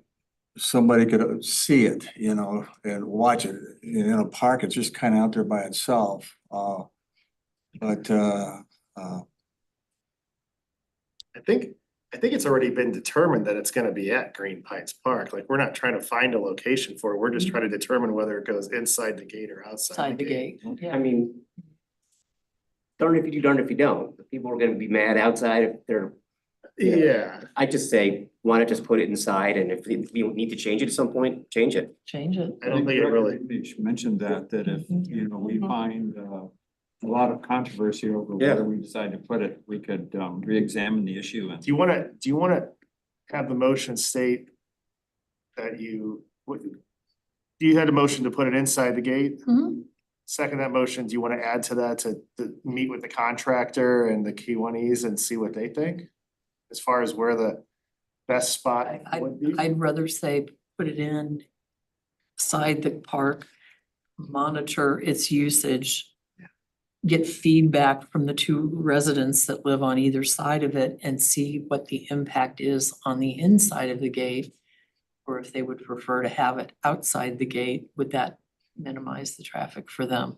S9: somebody could see it, and watch it. In a park, it's just kind of out there by itself. But
S4: I think it's already been determined that it's gonna be at Green Pines Park. Like, we're not trying to find a location for it. We're just trying to determine whether it goes inside the gate or outside
S2: Inside the gate,
S6: I
S2: yeah.
S6: mean, darn if you do, darn if you don't. The people are gonna be mad outside if they're,
S4: Yeah,
S6: I just say, why not just put it inside and if we need to change it at some point, change it.
S2: Change it.
S4: I don't think it really,
S8: Beach mentioned that if, we find a lot of controversy over
S6: Yeah.
S8: where we decide to put it, we could re-examine the issue and.
S4: do you wanna have the motion state that you had a motion to put it inside the gate?
S2: Mhm.
S4: Second that motion, do you wanna add to that to meet with the contractor and the Kiwanis and see what they think? As far as where the best spot
S2: I,
S4: would be.
S2: I'd rather say put it in beside the park, monitor its usage. Get feedback from the two residents that live on either side of it and see what the impact is on the inside of the gate. Or if they would prefer to have it outside the gate, would that minimize the traffic for them?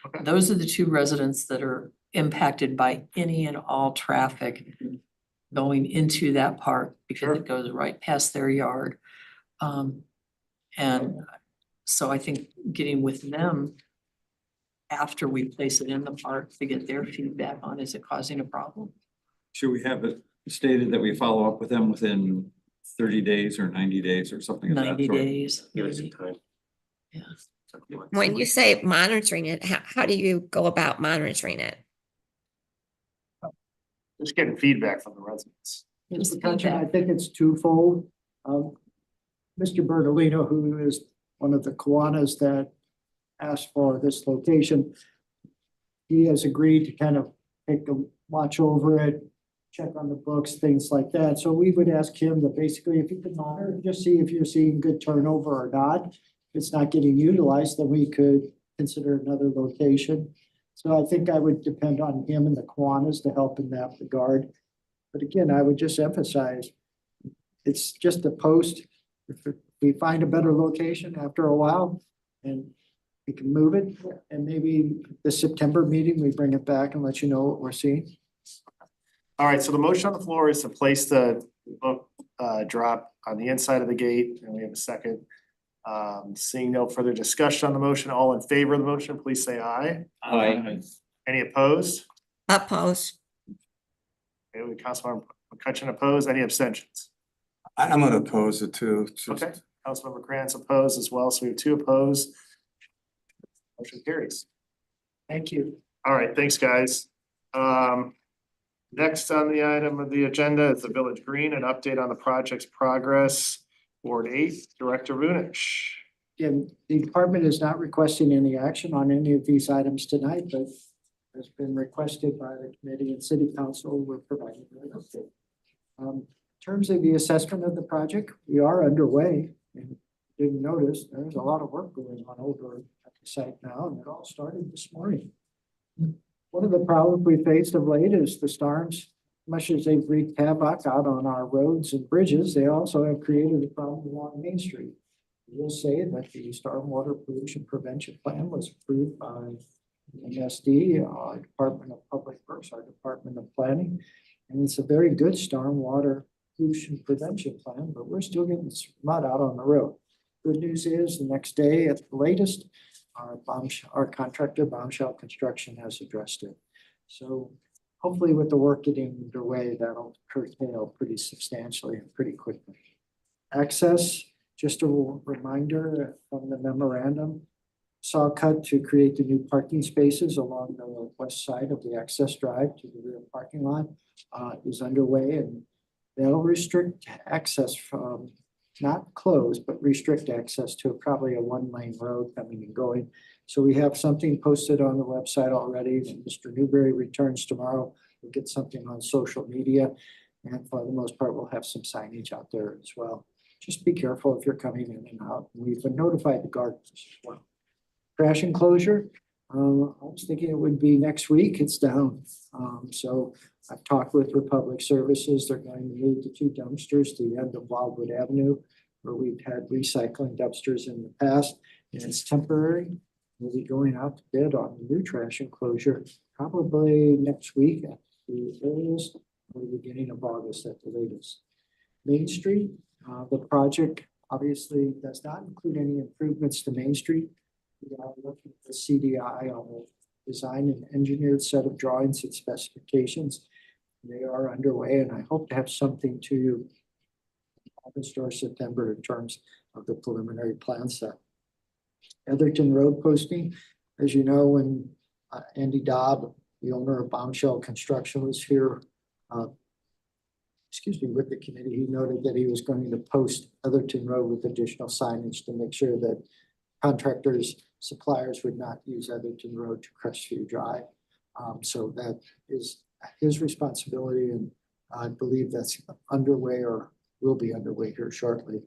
S4: Okay.
S2: Those are the two residents that are impacted by any and all traffic going into that park because
S4: Sure.
S2: it goes right past their yard. And so I think getting with them after we place it in the park to get their feedback on, is it causing a problem?
S8: Should we have it stated that we follow up with them within 30 days or 90 days or something of that
S2: 90
S8: sort?
S2: days.
S6: Give it some
S2: maybe.
S6: time.
S2: Yeah.
S5: When you say monitoring it, how do you go about monitoring it?
S4: Just getting feedback from the residents.
S2: Just
S7: Mr. Concha, I
S2: feedback.
S7: think it's twofold. Mr. Bertolino, who is one of the Kiwanis that asked for this location, he has agreed to kind of take a watch over it, check on the books, things like that. So we would ask him to basically, if he could monitor, just see if you're seeing good turnover or not. If it's not getting utilized, then we could consider another location. So I think I would depend on him and the Kiwanis to help in that regard. But again, I would just emphasize, it's just a post. If we find a better location after a while and we can move it, and maybe the September meeting, we bring it back and let you know what we're seeing.
S4: All right, so the motion on the floor is to place the book drop on the inside of the gate, and we have a second. Seeing no further discussion on the motion, all in favor of the motion, please say aye.
S1: Aye.
S4: Any opposed?
S5: Oppose.
S4: Okay, we Councilmember McCutcheon opposed, any abstentions?
S9: I'm gonna oppose it too. It's just-
S4: Okay, Councilmember Krantz opposed as well, so we have two opposed. Motion carries.
S7: Thank you.
S4: All right, thanks, guys. Next on the item of the agenda is the Village Green, an update on the project's progress. Ward 8, Director Vunich.
S7: Again, the department is not requesting any action on any of these items tonight, but has been requested by the committee and city council. We're providing an update. In terms of the assessment of the project, we are underway. And didn't notice, there's a lot of work going on over at the site now, and it all started this morning. One of the problems we faced of late is the storms. Much as they've wreaked havoc out on our roads and bridges, they also have created a problem along Main Street. We'll say that the Stormwater Pollution Prevention Plan was approved by MSD, our Department of Public Works, our Department of Planning. And it's a very good stormwater pollution prevention plan, but we're still getting mud out on the road. Good news is the next day at the latest, our contractor Bombshell Construction has addressed it. So hopefully with the work getting underway, that'll curtail pretty substantially and pretty quickly. Access, just a reminder from the memorandum, saw cut to create the new parking spaces along the west side of the access drive to the rear parking lot is underway, and that'll restrict access from, not close, but restrict access to probably a one-lane road coming and going. So we have something posted on the website already. When Mr. Newberry returns tomorrow, we'll get something on social media. And for the most part, we'll have some signage out there as well. Just be careful if you're coming in and out. We've notified the gardens as well. Trash enclosure, I was thinking it would be next week. It's down. So I've talked with Republic Services. They're going to move the two dumpsters to the end of Wildwood Avenue, where we've had recycling dumpsters in the past, and it's temporary. We'll be going out to bid on the new trash enclosure probably next week at the earliest, or the beginning of August at the latest. Main Street, the project obviously does not include any improvements to Main Street. We are looking at the CDI on the design and engineered set of drawings and specifications. They are underway, and I hope to have something to you August or September in terms of the preliminary plan set. Etherton Road posting, as you know, when Andy Dobb, the owner of Bombshell Construction, was here, with the committee, he noted that he was going to post Etherton Road with additional signage to make sure that contractors, suppliers would not use Etherton Road to Crestview Drive. So that is his responsibility, and I believe that's underway or will be underway here shortly.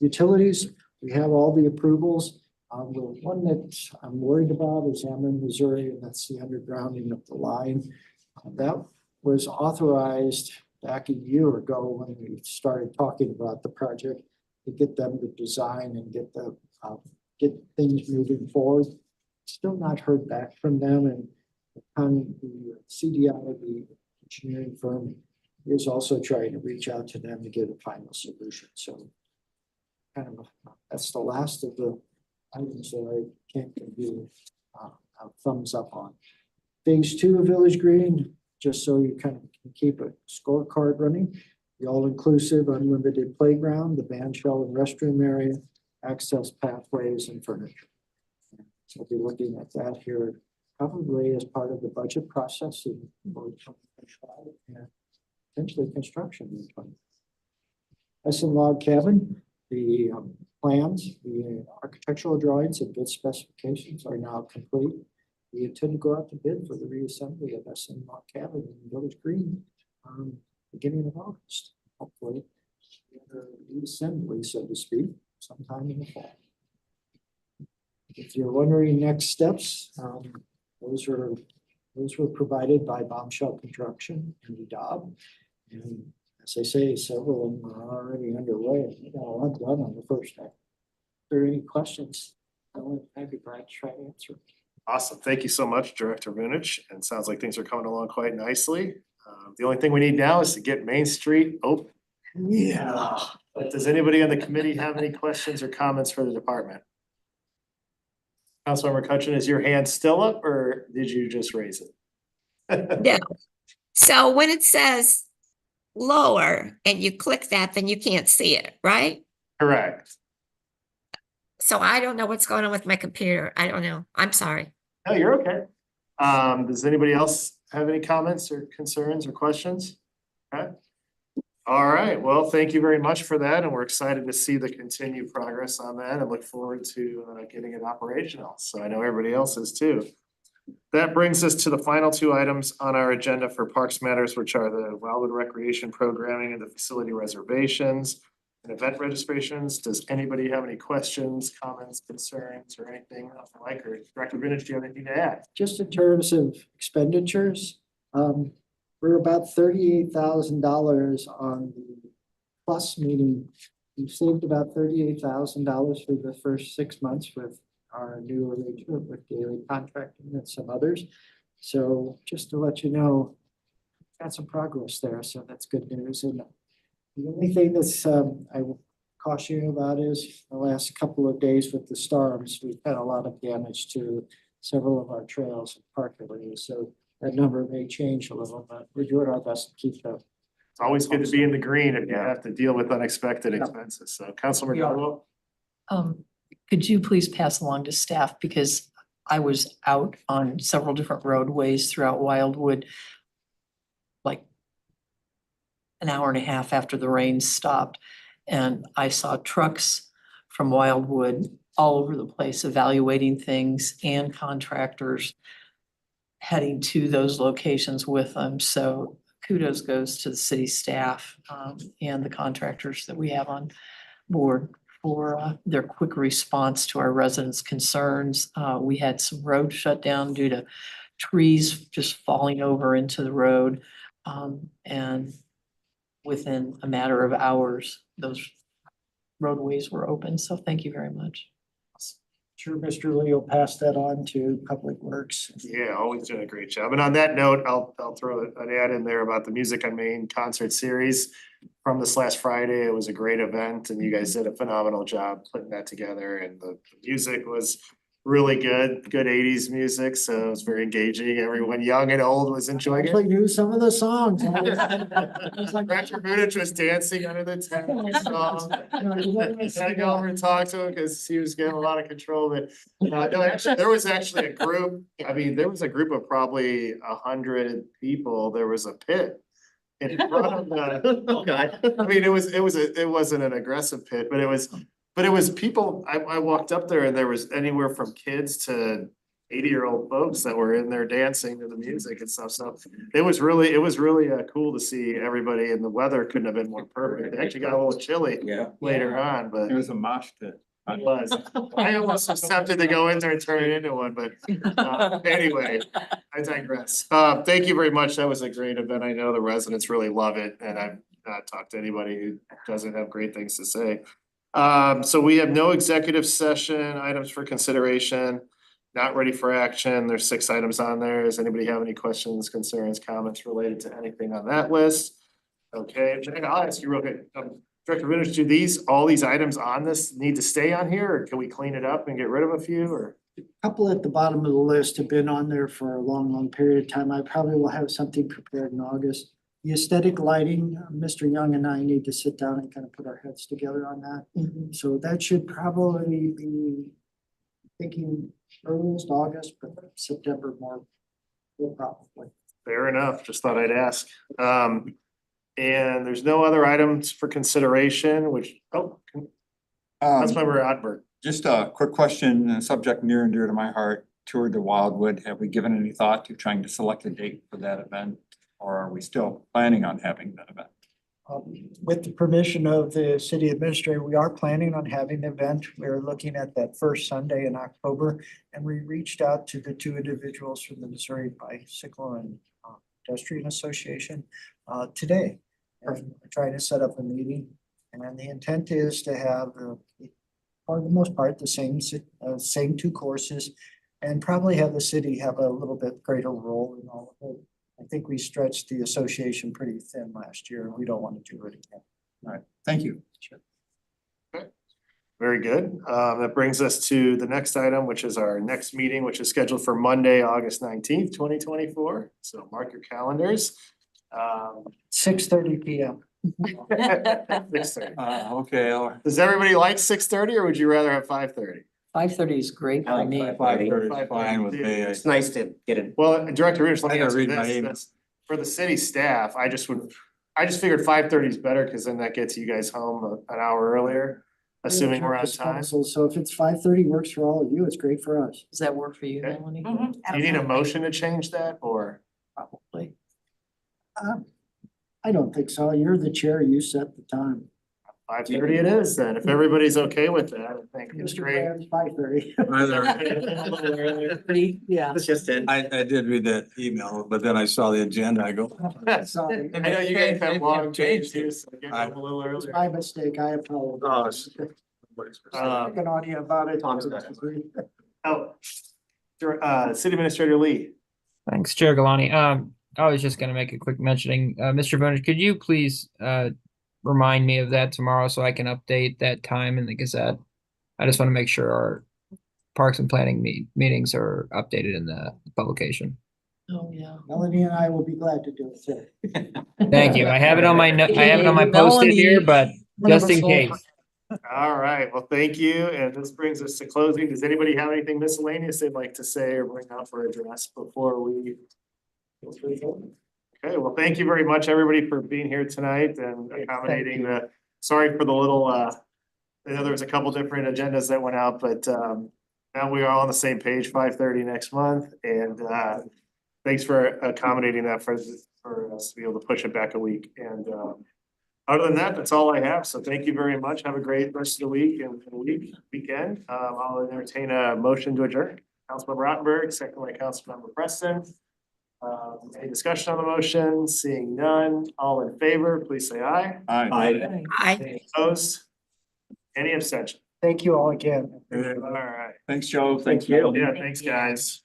S7: Utilities, we have all the approvals. The one that I'm worried about is Ameren, Missouri, and that's the undergrounding of the line. That was authorized back a year ago when we started talking about the project to get them to design and get things moving forward. Still not heard back from them, and the CDI, the engineering firm, is also trying to reach out to them to get a final solution. So kind of that's the last of the items that I can't give you a thumbs up on. Phase 2 of Village Green, just so you kind of can keep a scorecard running, the all-inclusive unlimited playground, the band shell and restroom area, access pathways and furniture. So we'll be looking at that here probably as part of the budget process in 2025 and potentially construction in 20. Essen Log Cabin, the plans, the architectural drawings and bid specifications are now complete. We intend to go out to bid for the reassembly of Essen Log Cabin in Village Green beginning of August. Hopefully, reassembly, so to speak, sometime in the fall. If you're wondering next steps, those were provided by Bombshell Construction and Dobb. And as I say, several of them are already underway. We got a lot done on the first day. If there are any questions, I'd be glad to try to answer.
S4: Awesome. Thank you so much, Director Vunich. And sounds like things are coming along quite nicely. The only thing we need now is to get Main Street open.
S7: Yeah.
S4: But does anybody on the committee have any questions or comments for the department? Councilmember Cutchin, is your hand still up or did you just raise it?
S5: Yeah. So when it says lower and you click that, then you can't see it, right?
S4: Correct.
S5: So I don't know what's going on with my computer. I don't know. I'm sorry.
S4: No, you're okay. Does anybody else have any comments or concerns or questions? Okay. All right. Well, thank you very much for that. And we're excited to see the continued progress on that and look forward to getting it operational. So I know everybody else is too. That brings us to the final two items on our agenda for Parks Matters, which are the Wildwood Recreation Programming and the facility reservations and event registrations. Does anybody have any questions, comments, concerns, or anything else like, or Director Vunich, do you have anything to add?
S7: Just in terms of expenditures, we're about $38,000 on the plus, meaning we've saved about $38,000 for the first 6 months with our new arrangement with Daily Contracting and some others. So just to let you know, got some progress there. So that's good news. And the only thing that's I will caution you about is the last couple of days with the storms, we've had a lot of damage to several of our trails and park areas. So that number may change a little, but we're doing our best to keep them.
S4: It's always good to be in the green if you have to deal with unexpected expenses. So Councilmember Godwell?
S2: Could you please pass along to staff, because I was out on several different roadways throughout Wildwood, like an hour and a half after the rain stopped, and I saw trucks from Wildwood all over the place evaluating things and contractors heading to those locations with them. So kudos goes to the city staff and the contractors that we have on board for their quick response to our residents' concerns. We had some roads shut down due to trees just falling over into the road. And within a matter of hours, those roadways were open. So thank you very much.
S7: Sure, Mr. Lee will pass that on to Public Works.
S4: Yeah, always doing a great job. And on that note, I'll throw an ad in there about the Music on Main concert series from this last Friday. It was a great event and you guys did a phenomenal job putting that together, and the music was really good 80s music. So it was very engaging. Everyone young and old was enjoying
S7: Actually
S4: it.
S7: knew some of the songs.
S4: Director Vunich was dancing under the tent. I go over and talk to him because he was getting a lot of control. But no, actually, there was actually a group. I mean, there was a group of probably 100 people. There was a pit in front of the.
S6: Oh, God.
S4: I mean, it wasn't an aggressive pit, but it was people. I walked up there and there was anywhere from kids to 80-year-old folks that were in there dancing to the music and stuff. So it was really cool to see everybody, and the weather couldn't have been more perfect. It actually got a little chilly
S8: Yeah.
S4: later on, but
S8: It was a mosh pit.
S4: it was. I almost was tempted to go in there and turn it into one, but anyway, I digress. Thank you very much. That was a great event. I know the residents really love it, and I've not talked to anybody who doesn't have great things to say. So we have no executive session items for consideration, not ready for action. There's 6 items on there. Does anybody have any questions, concerns, comments related to anything on that list? Okay, Jack, I'll ask you real quick. Director Vinish, do all these items on this need to stay on here, or can we clean it up and get rid of a few, or?
S7: Couple at the bottom of the list have been on there for a long period of time. I probably will have something prepared in August. The aesthetic lighting, Mr. Young and I need to sit down and kind of put our heads together on that.
S2: Mhm.
S7: So that should probably be thinking earliest August, but September more probably.
S4: Fair enough, just thought I'd ask. And there's no other items for consideration, which, Councilmember Otberg.
S8: Just a quick question, a subject near and dear to my heart, Tour de Wildwood. Have we given any thought to trying to select a date for that event? Or are we still planning on having that event?
S7: With the permission of the city administrator, we are planning on having the event. We're looking at that first Sunday in October. And we reached out to the 2 individuals from the Missouri Bicycle and Pedestrian Association today. And we're trying to set up a meeting. And the intent is to have, for the most part, the same 2 courses. And probably have the city have a little bit greater role in all of it. I think we stretched the association pretty thin last year, and we don't want to do it again.
S8: All right, thank you.
S4: Very good. That brings us to the next item, which is our next meeting, which is scheduled for Monday, August 19th, 2024. So mark your calendars.
S7: 6:30 p.m.
S4: 6:30.
S9: Okay,
S4: Does everybody like 6:30, or would you rather have 5:30?
S2: 5:30 is great
S6: I
S2: for
S6: like
S2: me.
S9: 5:30 is fine with me.
S6: It's nice to get it.
S4: Well, Director Rich, let
S9: I
S4: me
S9: gotta
S4: answer
S9: read my
S4: this.
S9: email.
S4: That's- For the city staff, I just figured 5:30 is better, because then that gets you guys home an hour earlier, assuming we're on time.
S7: So if it's 5:30 works for all of you, it's great for us.
S2: Does that work for you,
S4: Okay.
S2: Melanie?
S4: Do you need a motion to change that, or?
S2: Probably.
S7: I don't think so. You're the chair. You set the time.
S4: 5:30 it is then, if everybody's okay with that, I think it's
S7: Mr.
S4: great.
S7: Graham's 5:30.
S2: Yeah.
S6: That's just it.
S9: I did read that email, but then I saw the agenda, I go.
S7: Sorry.
S4: I know you guys have long
S9: Changed
S4: days
S9: it.
S4: here, so get
S9: I-
S4: them a little
S7: It's
S4: earlier.
S7: my mistake. I apologize. Thinking on you about it.
S6: Tom's got
S4: City Administrator Lee.
S10: Thanks, Chair Galani. I was just gonna make a quick mentioning, Mr. Vonish, could you please, remind me of that tomorrow so I can update that time in the Gazette? I just want to make sure our Parks and Planning meetings are updated in the publication.
S2: Oh, yeah.
S7: Melanie and I will be glad to do it. Sir.
S10: Thank you. I have it on my post-it here, but just in case.
S4: All right, well, thank you, and this brings us to closing. Does anybody have anything miscellaneous they'd like to say or bring up for address before we? Okay, well, thank you very much, everybody, for being here tonight and accommodating sorry for the little, I know there was a couple different agendas that went out, but now we are all on the same page, 5:30 next month, and thanks for accommodating that for us to be able to push it back a week, and other than that, that's all I have, so thank you very much, have a great rest of the week and weekend. I'll entertain a motion to adjourn. Councilmember Rottenberg, second by Councilmember Preston. Any discussion on the motion? Seeing none, all in favor, please say aye.
S8: Aye.
S5: I.
S4: Opposed? Any abstention?
S7: Thank you all again.
S4: All right.
S8: Thanks, Joe. Thanks,
S4: Yeah, thanks, guys.